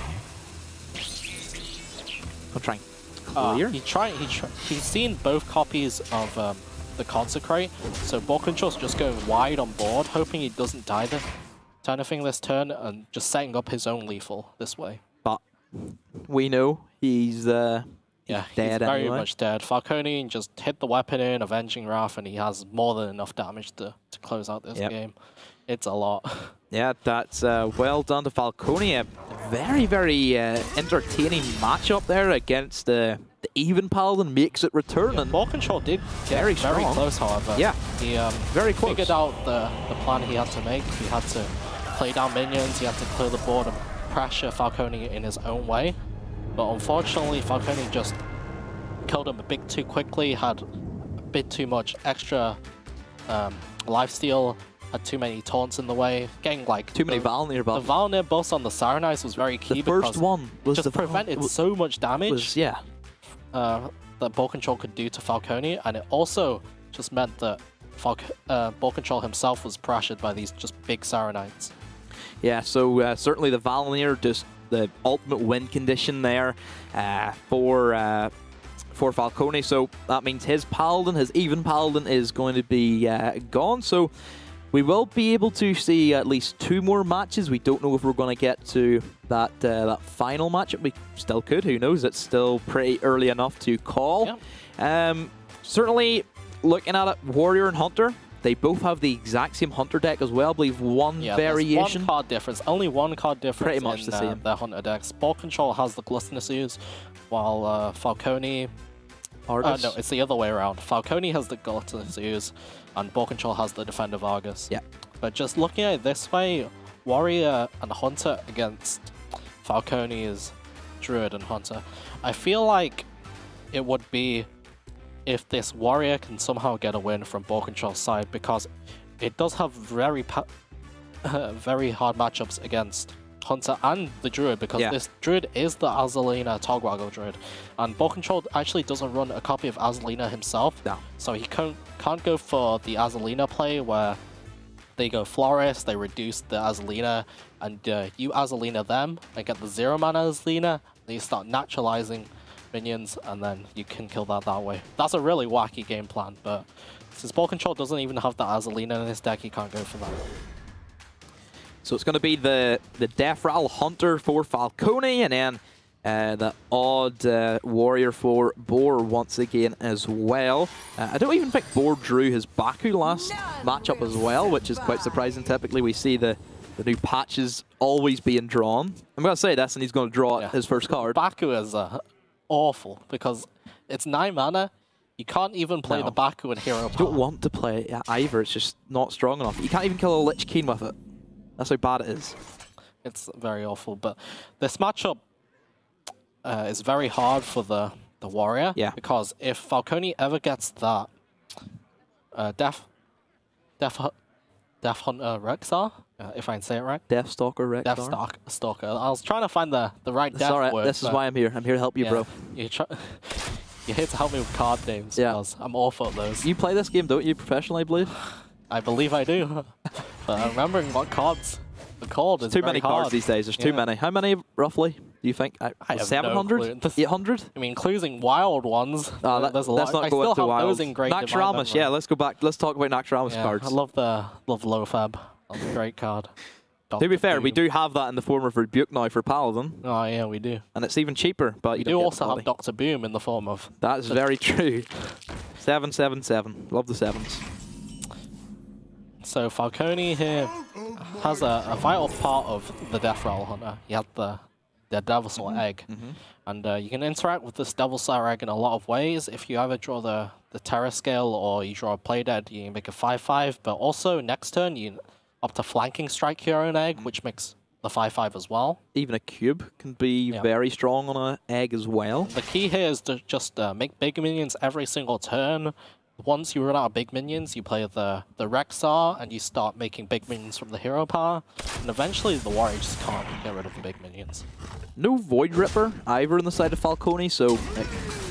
I'm trying clear. He's seen both copies of the Consecrate, so Boarcontrol's just going wide on board, hoping he doesn't die to anything this turn, and just setting up his own lethal this way. But we know he's Yeah, dead he's very anyway. much dead. Falcone just hit the weapon in, Avenging Wrath, and he has more than enough damage to close out this game. It's a lot. Yeah, that's well done to Falcone. A very, very entertaining matchup there against the Even Paladin makes it return. Yeah, And Boarcontrol did get Very very strong. close, however. Yeah, He very close. figured out the plan he had to make. He had to play down minions, he had to clear the board and pressure Falcone in his own way. But unfortunately, Falcone just killed him a bit too quickly, had a bit too much extra lifesteal, had too many taunts in the way, getting like too many Valenier The buffs. Valenier boss on the Saranize was very key The first because one was just the prevented so much damage yeah. that Boarcontrol could do to Falcone, and it also just meant that Boarcontrol himself was pressured by these just big Saranites. Yeah, so certainly the Valenier, just the ultimate win condition there for Falcone. So that means his Paladin, his Even Paladin, is going to be gone. So we will be able to see at least 2 more matches. We don't know if we're going to get to that final match. We still could. Who knows? It's still pretty early enough to call. Yeah. Certainly, looking at it, Warrior and Hunter, they both have the exact same Hunter deck as well. I believe one variation. There's one card difference. Only one card difference. Pretty much in, the same. Their Hunter decks. Boarcontrol has the Gluttonous Ooze, while Falcone. Argus. No, it's the other way around. Falcone has the Gluttonous Ooze, and Boarcontrol has the Defender of Argus. Yeah. But just looking at it this way, Warrior and Hunter against Falcone's Druid and Hunter, I feel like it would be if this Warrior can somehow get a win from Boarcontrol's side, because it does have very hard matchups against Hunter and the Druid, because this Druid is the Azalina Togwaggle Druid, and Boarcontrol actually doesn't run a copy of Azalina himself, so he can't go for the Azalina play where they go Florist, they reduce the Azalina, and you Azalina them and get the 0 mana Azalina, then you start naturalizing minions, and then you can kill that way. That's a really wacky game plan, but since Boarcontrol doesn't even have the Azalina in his deck, he can't go for that. So it's going to be the Death Rattle Hunter for Falcone, and then the odd Warrior for Boar once again as well. I don't even think Boar drew his Baku last matchup as well, which is quite surprising. Typically we see the new patches always being drawn. I'm going to say this, and he's going to draw his first card. Baku is awful, because it's 9 mana. You can't even play the Baku in Hero Power. You don't want to play it either, it's just not strong enough. You can't even kill a Lich King with it. That's how bad it is. It's very awful, but this matchup is very hard for the Warrior, because if Falcone ever gets that Death Hunter Rexar, if I can say it right. Deathstalker Rexar. Deathstalker. I was trying to find the right death right. word. This is why I'm here. I'm here to help you, bro. You're here to help me with card names, because I'm awful at those. You play this game, don't you, professionally, I believe? I believe I do. But I'm remembering what cards The code is too very many hard. cards these days. There's too many. How many, roughly, do you think? I have 700? no clue. 800? I mean, including wild ones. There's a lot. Let's not I go still into have wild. those engraved in my Naxxramas, memory. yeah, let's go back. Let's talk about Naxxramas Yeah, cards. I love Lofab. That's a great card. To be fair, we do have that in the form of Rebuke now for Paladin. Oh, yeah, we do. And it's even cheaper, but you We do don't get also the have Dr. Boom in the form of... That's very true. 777. Love the sevens. So Falcone here has a vital part of the Death Rattle Hunter. He had the Devil's Soul Egg. And you can interact with this Devil's Soul Egg in a lot of ways. If you ever draw the Terror Scale or you draw a Play Dead, you can make a 5/5. But also, next turn, you up to Flanking Strike your own egg, which makes the 5/5 as well. Even a cube can be very strong on an egg as well. The key here is to just make big minions every single turn. Once you run out of big minions, you play the Rexar, and you start making big minions from the hero power. And eventually, the warrior just can't get rid of the big minions. No Void Ripper either on the side of Falcone, so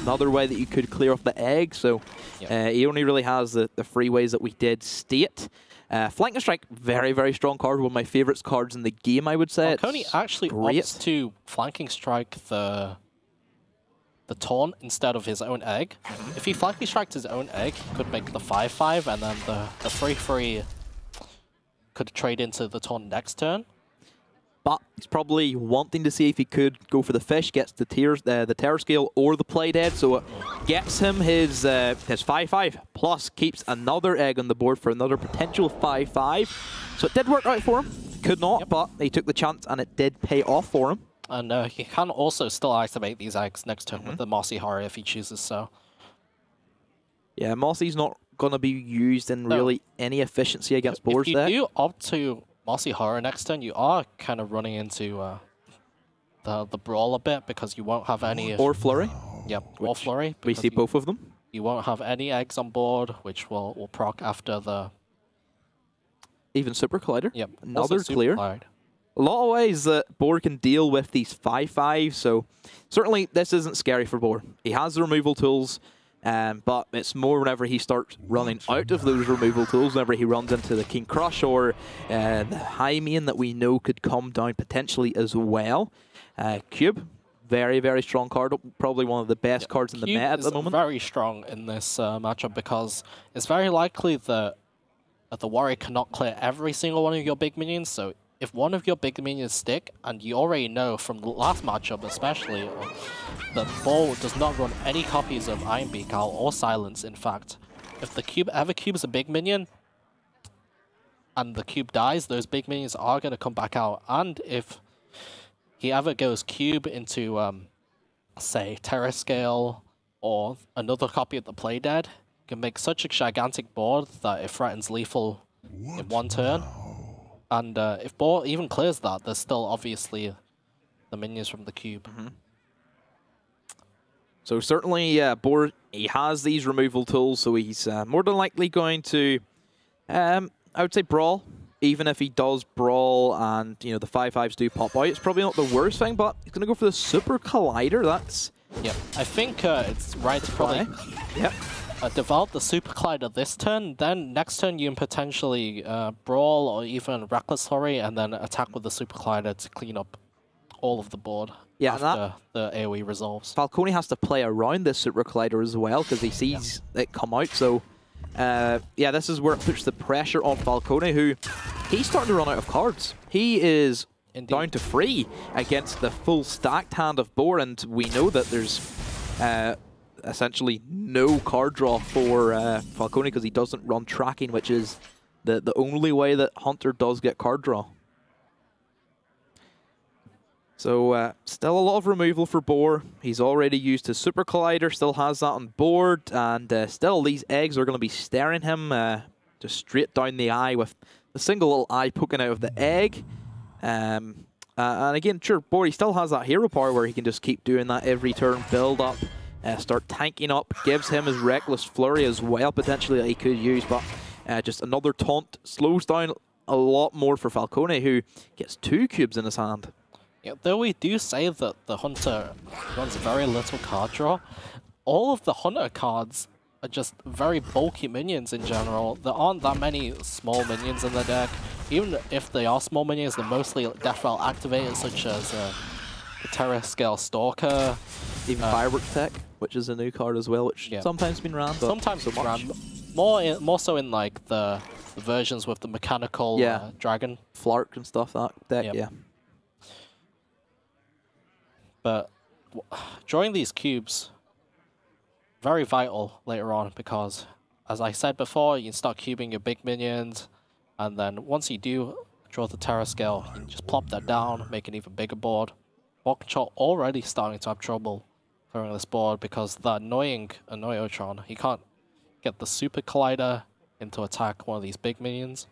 another way that you could clear off the egg. So he only really has the three ways that we did state. Flanking Strike, very, very strong card. One of my favorites cards in the game, I would say. Falcone actually opts to Flanking Strike the Taunt instead of his own egg. If he Flanking Striked his own egg, he could make the 5/5, and then the 3/3 could trade into the Taunt next turn. But he's probably wanting to see if he could go for the fish, gets the Terror Scale or the Play Dead, so it gets him his 5/5, plus keeps another egg on the board for another potential 5/5. So it did work out for him. Could not, but he took the chance and it did pay off for him. And he can also still activate these eggs next turn with the Mossy Horror if he chooses so. Yeah, Mossy's not going to be used in really any efficiency against boards If there. you do opt to Mossy Horror next turn, you are kind of running into the Brawl a bit because you won't have any... Or Flurry. Yep, or Flurry. We see both of them. You won't have any eggs on board, which will proc after the... Even Super Collider. Yep. Another clear. A lot of ways that Boar can deal with these 5/5, so certainly this isn't scary for Boar. He has the removal tools, but it's more whenever he starts running out of those removal tools, whenever he runs into the King Crush or the High Main that we know could come down potentially as well. Cube, very, very strong card, probably one of the best cards in the meta at the moment. Very strong in this matchup because it's very likely that the warrior cannot clear every single one of your big minions, so if one of your big minions stick, and you already know from the last matchup especially, that Ball does not run any copies of Iron Beak Owl or Silence, in fact. If the cube ever cubes a big minion, and the cube dies, those big minions are going to come back out. And if he ever goes cube into, say, Terror Scale, or another copy of the Play Dead, can make such a gigantic board that it threatens lethal in one turn. And if Boar even clears that, there's still obviously the minions from the cube. So certainly, Boar, he has these removal tools, so he's more than likely going to, I would say, Brawl. Even if he does Brawl and, you know, the 5/5s do pop out, it's probably not the worst thing, but he's going to go for the Super Collider. That's... Yep, I think it's right to probably... Yep. Develop the Super Collider this turn, then next turn you can potentially Brawl or even Reckless Flurry and then attack with the Super Collider to clean up all of the board after the AoE resolves. Falcone has to play around this Super Collider as well because he sees it come out, so yeah, this is where it puts the pressure on Falcone, who he's starting to run out of cards. He is down to 3 against the full stacked hand of Boar, and we know that there's essentially no card draw for Falcone because he doesn't run tracking, which is the only way that Hunter does get card draw. So still a lot of removal for Boar. He's already used his Super Collider, still has that on board, and still these eggs are going to be staring him just straight down the eye with a single little eye poking out of the egg. And again, sure, Boar, he still has that hero power where he can just keep doing that every turn, build up, start tanking up, gives him his Reckless Flurry as well, potentially, that he could use, but just another taunt slows down a lot more for Falcone, who gets 2 cubes in his hand. Yeah, though we do say that the Hunter runs very little card draw, all of the Hunter cards are just very bulky minions in general. There aren't that many small minions in the deck. Even if they are small minions, they're mostly death rattle activators, such as the Terra Scale Stalker. Even Firework Tech, which is a new card as well, which sometimes been ran, but sometimes so it's ran. More so in like the versions with the mechanical dragon. Flark and stuff, that deck, yeah. But drawing these cubes, very vital later on, because as I said before, you can start cubing your big minions, and then once you do draw the Terra Scale, you can just plop that down, make an even bigger board. Boarcontrol already starting to have trouble clearing this board because the annoying Annoyotron, he can't get the Super Collider into attack one of these big minions.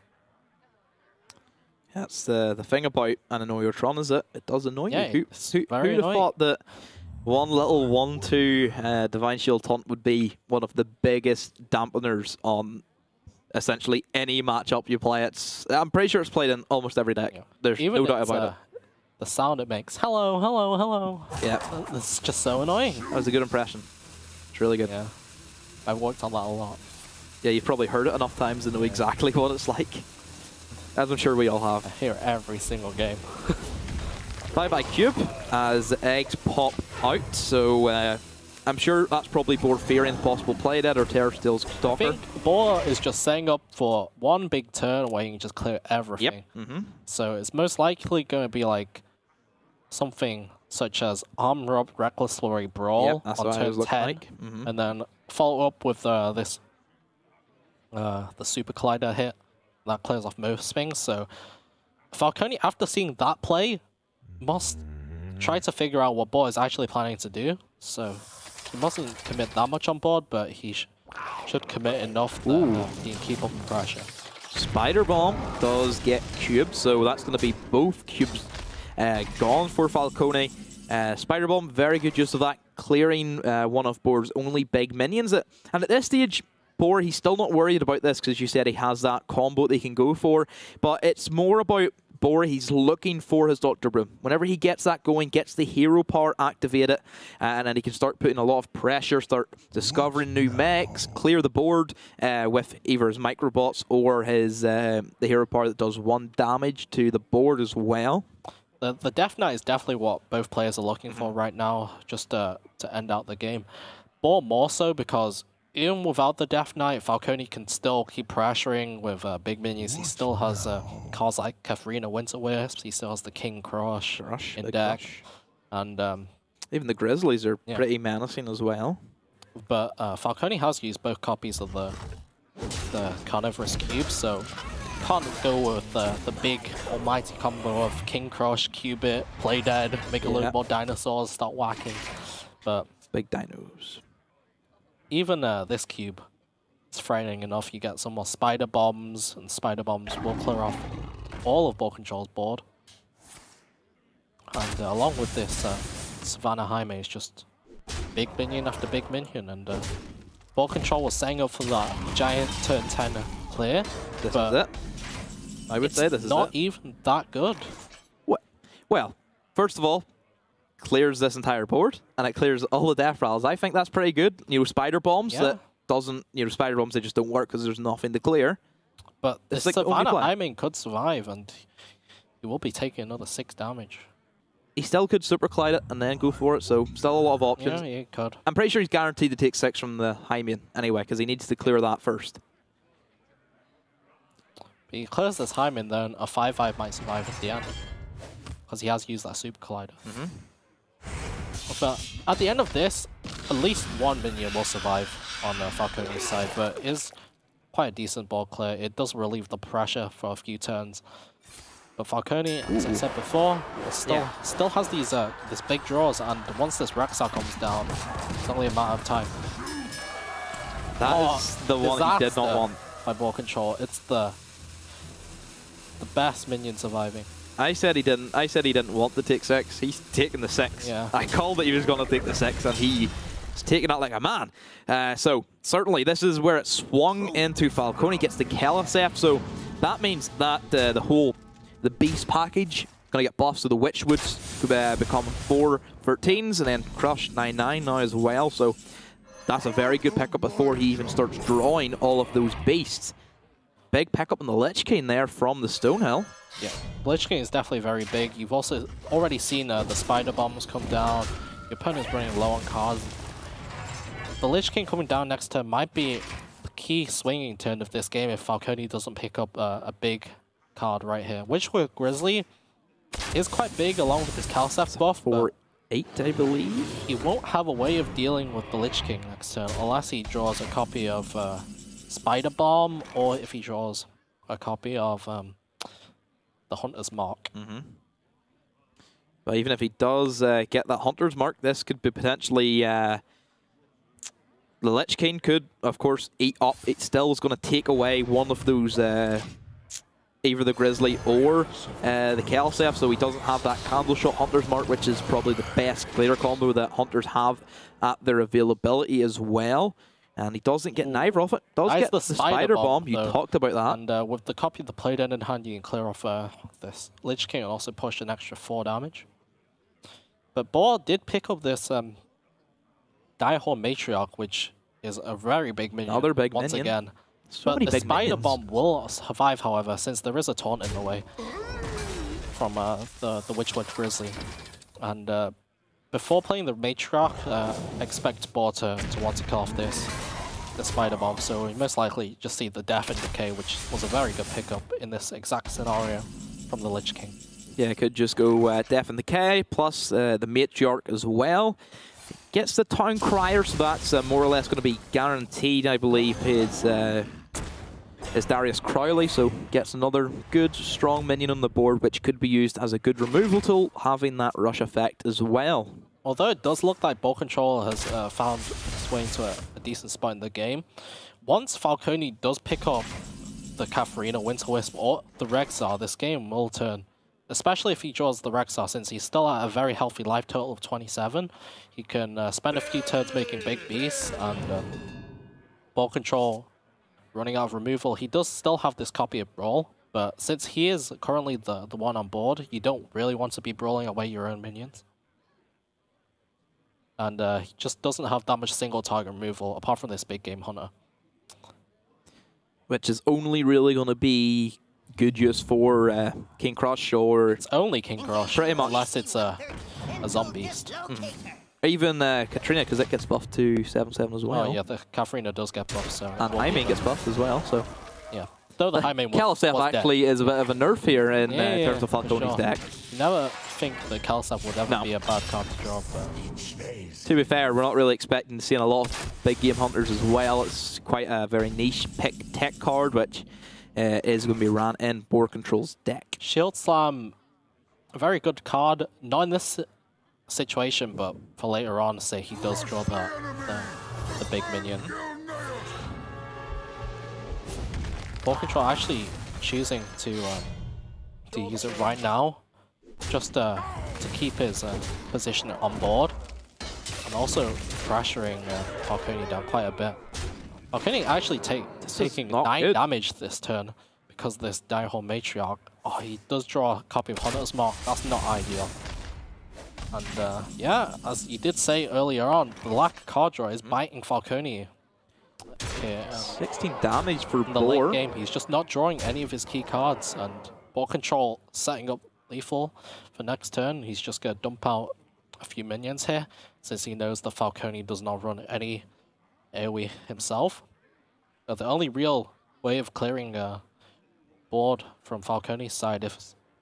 That's the thing about an Annoyotron, is it does annoy you. Who'd have thought that one little 1/2 Divine Shield Taunt would be one of the biggest dampeners on essentially any matchup you play? I'm pretty sure it's played in almost every deck. Yeah. There's no doubt about it. The sound it makes, hello, hello, hello. Yeah. It's just so annoying. That was a good impression. It's really good. Yeah. I've worked on that a lot. Yeah, you've probably heard it enough times to know exactly what it's like. As I'm sure we all have. I hear every single game. Bye-bye Cube as eggs pop out, so I'm sure that's probably Boar fearing possible play dead or Terror Steel's Stalker. I think Boar is just setting up for one big turn where you can just clear everything. Yep. So it's most likely going to be like something such as Arm Rob Reckless Flurry Brawl on turn 10, and then follow up with this the Super Collider hit. That clears off most things, so Falcone, after seeing that play, must try to figure out what Boar is actually planning to do. So he mustn't commit that much on board, but he should commit enough that he can keep up the pressure. Spider Bomb does get cubed, so that's going to be both cubes gone for Falcone. Spider Bomb, very good use of that, clearing one of Boar's only big minions. And at this stage, Boar, he's still not worried about this because you said he has that combo that he can go for, but it's more about Boar, he's looking for his Dr. Broom. Whenever he gets that going, gets the hero power activated, and then he can start putting a lot of pressure, start discovering new mechs, clear the board with either his microbots or his the hero power that does 1 damage to the board as well. The Death Knight is definitely what both players are looking for right now, just to end out the game. Boar more so because even without the Death Knight, Falcone can still keep pressuring with big minions. He still has cards like Katharina Winter Wisps. He still has the King Crush in deck. And even the Grizzlies are pretty menacing as well. But Falcone has used both copies of the Carnivorous Cube, so can't go with the big almighty combo of King Crush, Cubit, Play Dead, make a little more dinosaurs, start whacking. But big dinos. Even this cube is frightening enough. You get some more Spider Bombs, and Spider Bombs will clear off all of Boarcontrol's board. And along with this, Savannah Jaime is just big minion after big minion, and Boarcontrol was setting up for that giant turn 10 clear. This is it. I would say this is it. Not even that good. Well, first of all, clears this entire board, and it clears all the death rattles. I think that's pretty good. Spider Bombs that doesn't, Spider Bombs, they just don't work because there's nothing to clear. But this Savannah Jaime could survive, and he will be taking another 6 damage. He still could Super Collide it and then go for it, so still a lot of options. Yeah, he could. I'm pretty sure he's guaranteed to take 6 from the Jaime anyway, because he needs to clear that first. But he clears this Jaime, then a 5/5 might survive at the end, because he has used that Super Collider. But at the end of this, at least one minion will survive on the Falcone's side, but it is quite a decent board clear. It does relieve the pressure for a few turns. But Falcone, as I said before, still has these this big draws, and once this Rexar comes down, it's only a matter of time. That is the one he did not want. By Boarcontrol, it's the best minion surviving. I said he didn't want to take 6. He's taking the 6. Yeah. I called that he was going to take the 6, and he's taking it like a man. So certainly this is where it swung into Falcone. Gets the Kelisef, so that means that the Beast package going to get buffs, so the Witchwoods could become 4 13s, and then Crush 9/9 now as well. So That's a very good pickup before he even starts drawing all of those beasts. Big pickup on the Lich King there from the Stonehill. Yeah, Lich King is definitely very big. You've also already seen the Spider Bombs come down. Your opponent's running low on cards. The Lich King coming down next turn might be the key swinging turn of this game if Falcone doesn't pick up a big card right here. Witchwood Grizzly is quite big along with his Calcef buff. For 8, I believe. He won't have a way of dealing with the Lich King next turn unless he draws a copy of Spider Bomb, or if he draws a copy of the Hunter's Mark. But even if he does get that Hunter's Mark, this could be potentially... the Lich King could, of course, eat up. It still is going to take away one of those... either the Grizzly or the Calcef, so he doesn't have that Candle Shot Hunter's Mark, which is probably the best clear combo that Hunters have at their availability as well. And he doesn't get neither of it. Does get the Spider Bomb. You talked about that. And with the copy of the Play Dead in hand, you can clear off this Lich King and also push an extra 4 damage. But Boar did pick up this Direhorn Matriarch, which is a very big minion. Another big once minion. Again. So but the Spider Bomb will survive, however, since there is a taunt in the way from the Witchwood Grizzly. And before playing the Matriarch, expect Boar to want to kill off the Spider Bomb, so we most likely just see the Death and Decay, which was a very good pickup in this exact scenario from the Lich King. Yeah, it could just go Death and Decay, plus the Matriarch as well. Gets the Town Crier, so that's more or less going to be guaranteed, I believe, his Darius Crowley, so gets another good, strong minion on the board, which could be used as a good removal tool, having that rush effect as well. Although it does look like Boarcontrol has found its way into a decent spot in the game, once Falcone does pick up the Katharina, Winter Wisp, or the Rexar, this game will turn. Especially if he draws the Rexar, since he's still at a very healthy life total of 27. He can spend a few turns making big beasts, and Boarcontrol running out of removal. He does still have this copy of Brawl, but since he is currently the one on board, you don't really want to be brawling away your own minions. And he just doesn't have that much single target removal, apart from this big game Hunter. Which is only really going to be good use for King Crush, or... It's only King Crush, pretty much. Unless it's a Zombeast. Even Katrina, because it gets buffed to 7/7 as well. Oh yeah, the Katharina does get buffed, so... And Hymen gets buffed as well, so... Yeah. Though the Hymen was Calcef actually is a bit of a nerf here in terms of Falcone's deck. You never think that Calcef would ever be a bad card to draw, but... To be fair, we're not really expecting to see a lot of big game Hunters as well. It's quite a very niche pick tech card, which is going to be ran in Boarcontrol's deck. Shield Slam, a very good card. Not in this situation, but for later on, say he does draw the big minion. Boarcontrol actually choosing to use it right now, just to keep his position on board, and also pressuring Falcone down quite a bit. Falcone actually taking 9 damage this turn because of this Direhorn Matriarch. Oh, he does draw a copy of Hunter's Mark. That's not ideal. And yeah, as you did say earlier on, the lack of card draw is biting Falcone. Here. 16 damage for the late game. He's just not drawing any of his key cards, and Boarcontrol setting up lethal for next turn. He's just going to dump out a few minions here, since he knows that Falcone does not run any AoE himself. But the only real way of clearing a board from Falcone's side,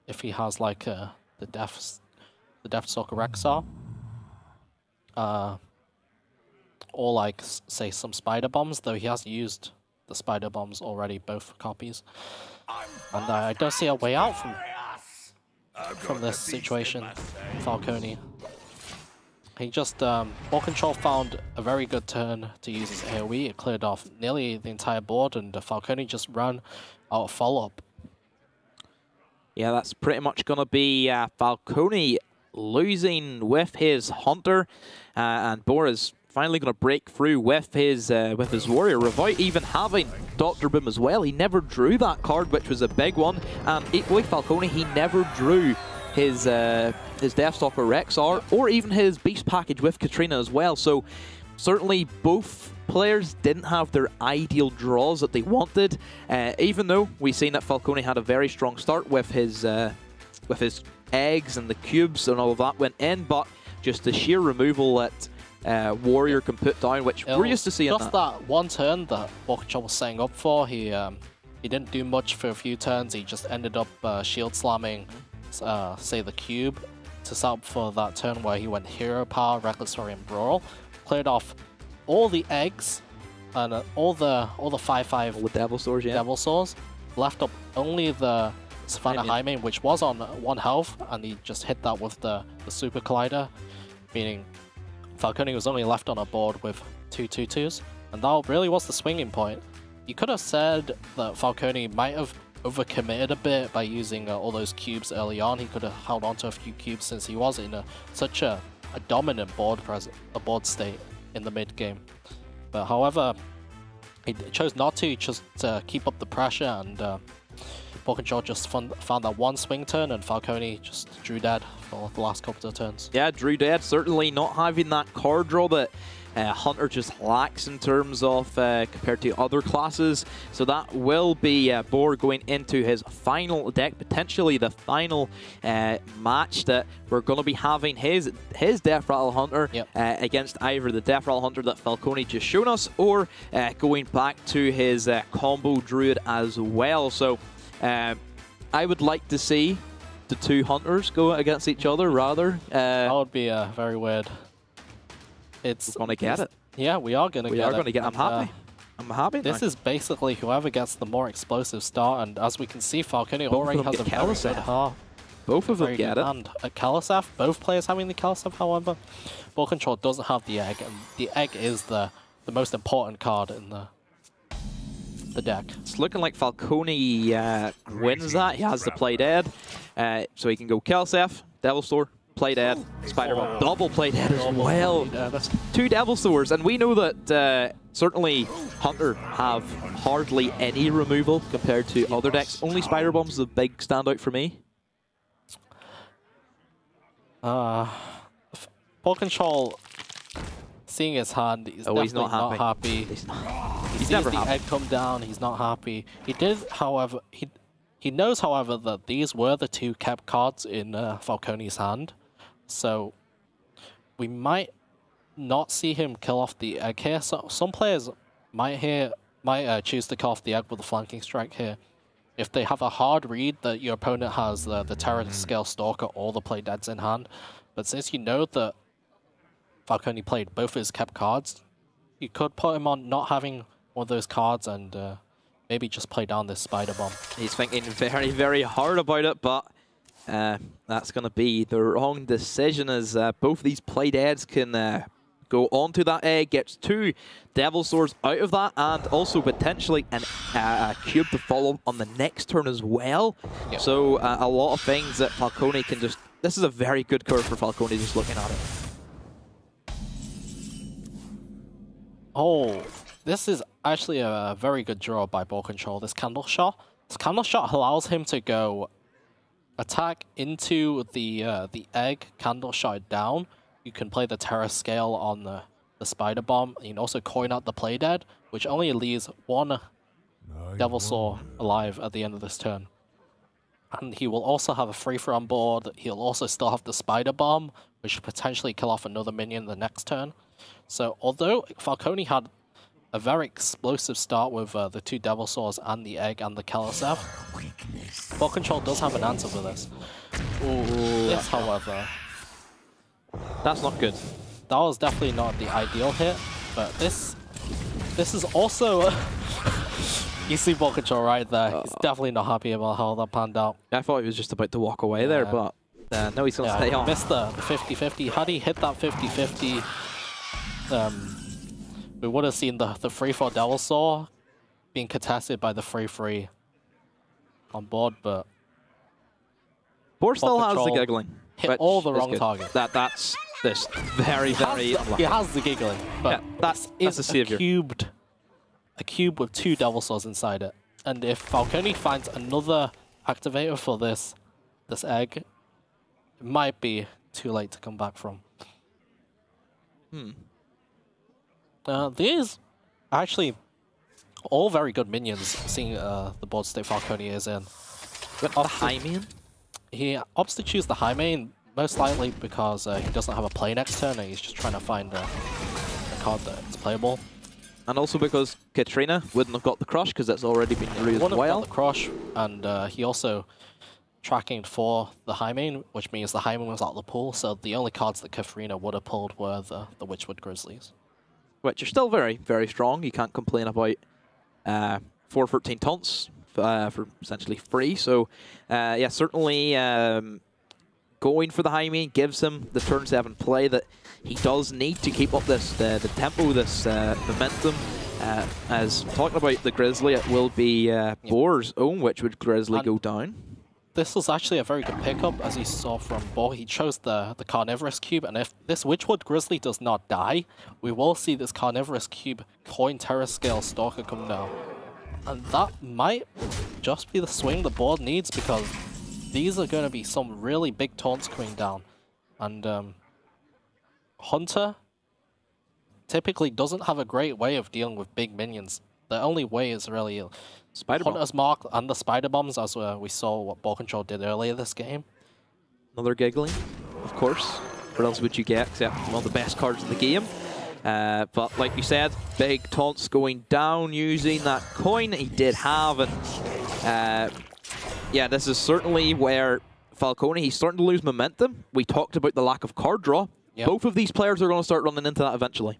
if he has like the Deathstalker Rexar, or like say some Spider Bombs, though he has used the Spider Bombs already, both copies. And I don't see a way out from this situation, Falcone. He just, Boarcontrol found a very good turn to use his AoE. It cleared off nearly the entire board, and Falcone just ran out of follow-up. Yeah, that's pretty much going to be Falcone losing with his Hunter, and Boar is finally going to break through with his Warrior without even having Dr. Boom as well. He never drew that card, which was a big one, and equally Falcone, he never drew his Deathstalker Rexar, or even his Beast package with Katrina as well. So certainly both players didn't have their ideal draws that they wanted, even though we've seen that Falcone had a very strong start with his eggs and the cubes and all of that went in, but just the sheer removal that Warrior can put down, which we're used to seeing. Just that one turn that Boarcontrol was setting up for, he didn't do much for a few turns. He just ended up shield slamming, say, the cube to set up for that turn where he went Hero Power, Reckless Fury, and Brawl. Cleared off all the eggs and all the 5/5 with Devil Swords, yeah. Devil Swords. Left up only the Savannah Jaime, which was on 1 health, and he just hit that with the Super Collider, meaning Falcone was only left on a board with 2 2/2s, and that really was the swinging point. You could have said that Falcone might have overcommitted a bit by using all those cubes early on. He could have held on to a few cubes since he was in such a dominant board state in the mid game. But however, he chose not to, just to keep up the pressure, and Boarcontrol just found that one swing turn, and Falcone just drew dead for the last couple of turns. Yeah, drew dead. Certainly not having that card draw that Hunter just lacks in terms of compared to other classes. So that will be Boar going into his final deck, potentially the final match that we're going to be having his Death Rattle Hunter against either the Death Rattle Hunter that Falcone just shown us, or going back to his combo Druid as well. So I would like to see the two Hunters go against each other rather. That would be very weird. We're gonna get it. Yeah, we are gonna get it. I'm happy. I'm happy. This is basically whoever gets the more explosive start, and as we can see, Falcone already has a very good heart. Both of them get it. And at Kaliseth, both players having the Kaliseth, however, Boarcontrol doesn't have the egg, and the egg is the most important card in the deck. It's looking like Falcone wins that. He has the play dead, so he can go Kaliseth, Devil Sword, play dead, Spider-Man, double play dead as well. That's 2 Devil Swords, and we know that certainly Hunter have hardly any removal compared to other decks. Only Spider Bomb's the big standout for me. Boarcontrol, seeing his hand, he's definitely not happy. He's never happy. Egg come down, he's not happy. He did, however, he knows, however, that these were the 2 kept cards in Falcone's hand. So we might not see him kill off the egg here. So some players might choose to kill off the egg with a flanking strike here. If they have a hard read that your opponent has the Terror Scale Stalker or the play deads in hand. But since you know that Falcone played both his kept cards, you could put him on not having one of those cards and maybe just play down this Spider Bomb. He's thinking very, very hard about it, but that's going to be the wrong decision, as both of these play deads can go onto that egg, gets 2 Devil Swords out of that, and also potentially a cube to follow on the next turn as well. Yep. So a lot of things that Falcone can just... This is a very good curve for Falcone just looking at it. Oh, this is actually a very good draw by Boarcontrol, this Candle Shot. This Candle Shot allows him to go attack into the egg, Candle Shot down. You can play the Terror Scale on the Spider Bomb. You can also coin out the play dead, which only leaves 1 Devil Saw alive at the end of this turn. And he will also have a free throw on board. He'll also still have the Spider Bomb, which should potentially kill off another minion the next turn. So although Falcone had a very explosive start with the 2 Devil Saws and the egg and the Kaliseth, Boarcontrol does have an answer for this. This, however... That's not good. That was definitely not the ideal hit, but this is also... You see Boarcontrol right there. He's definitely not happy about how that panned out. I thought he was just about to walk away there, but no, he's going to stay on. He missed the 50-50. Had he hit that 50-50, we would have seen the free for Devil Saw being contested by the free on board, but... Boar still has the giggling. Hit all the wrong targets. That's this very, very unlucky. He has the giggling, but that's the savior. A cube with 2 Devil Saws inside it. And if Falcone finds another activator for this egg, it might be too late to come back from. These actually all very good minions, seeing the board state Falcone is in. With the high main? He opts to choose the high main, most likely because he doesn't have a play next turn and he's just trying to find a card that's playable. And also because Katrina wouldn't have got the crush because it's already been used Wouldn't have well. got the crush, and he also tracking for the high main, which means the high main was out of the pool, so the only cards that Katrina would have pulled were the Witchwood Grizzlies. Which are still very, very strong. You can't complain about 4-13 taunts for essentially free. So, yeah, certainly going for the high main gives him the turn 7 play that he does need to keep up this the tempo, this momentum. As talking about the Grizzly, it will be Boar's own Witchwood Grizzly go down. This was actually a very good pickup, as you saw from Boar. He chose the Carnivorous Cube, and if this Witchwood Grizzly does not die, we will see this Carnivorous Cube coin Terra Scale Stalker come down. And that might just be the swing the board needs, because these are going to be some really big taunts coming down. And Hunter typically doesn't have a great way of dealing with big minions. The only way is really Hunter's Mark and the Spider Bombs, as we saw what Boarcontrol did earlier this game. Another Giggling, of course. What else would you get except one of the best cards in the game? But like you said, big taunts going down using that coin he did have. And yeah, this is certainly where Falcone, he's starting to lose momentum. We talked about the lack of card draw. Yep. Both of these players are going to start running into that eventually.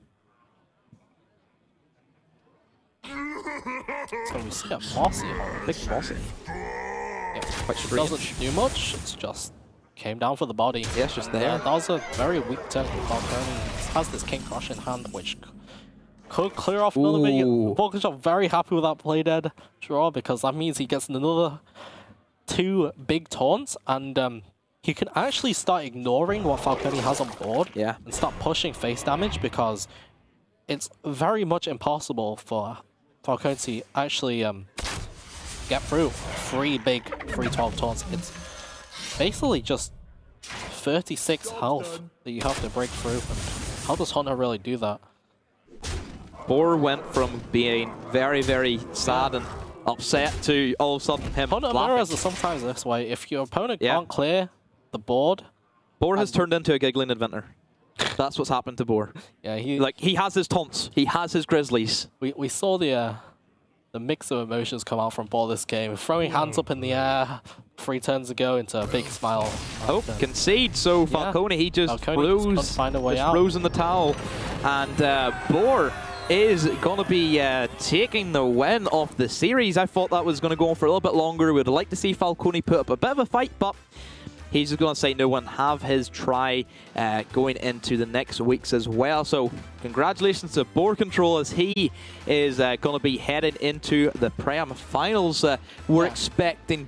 So we see a Mossy Horror. Big Mossy. Yeah, quite it doesn't do much, it's just came down for the body. Yeah, it's just there. Yeah, that was a very weak turn for Falcone. He has this King Crush in hand, which could clear off another minion. Boarcontrol very happy with that play dead draw, because that means he gets another 2 big taunts, and he can actually start ignoring what Falcone has on board and start pushing face damage, because it's very much impossible for Falcone to actually get through 3 big 3-12 taunts. It's basically just 36 health that you have to break through. And how does Hunter really do that? Boar went from being very, very sad and upset to all of a sudden him Hunter mirrors are sometimes this way. If your opponent can't clear the board, Boar has turned into a Giggling Inventor. That's what's happened to Boar. Yeah, he has his taunts. He has his Grizzlies. We saw the mix of emotions come out from Boar this game. Throwing hands up in the air 3 turns ago into a big smile. Oh, concede. So Falcone, he just throws in the towel. And Boar is going to be taking the win of the series. I thought that was going to go on for a little bit longer. We would like to see Falcone put up a bit of a fight, but he's just going to say no and have his try going into the next weeks as well. So congratulations to Boarcontrol, as he is going to be headed into the Prem finals. We're expecting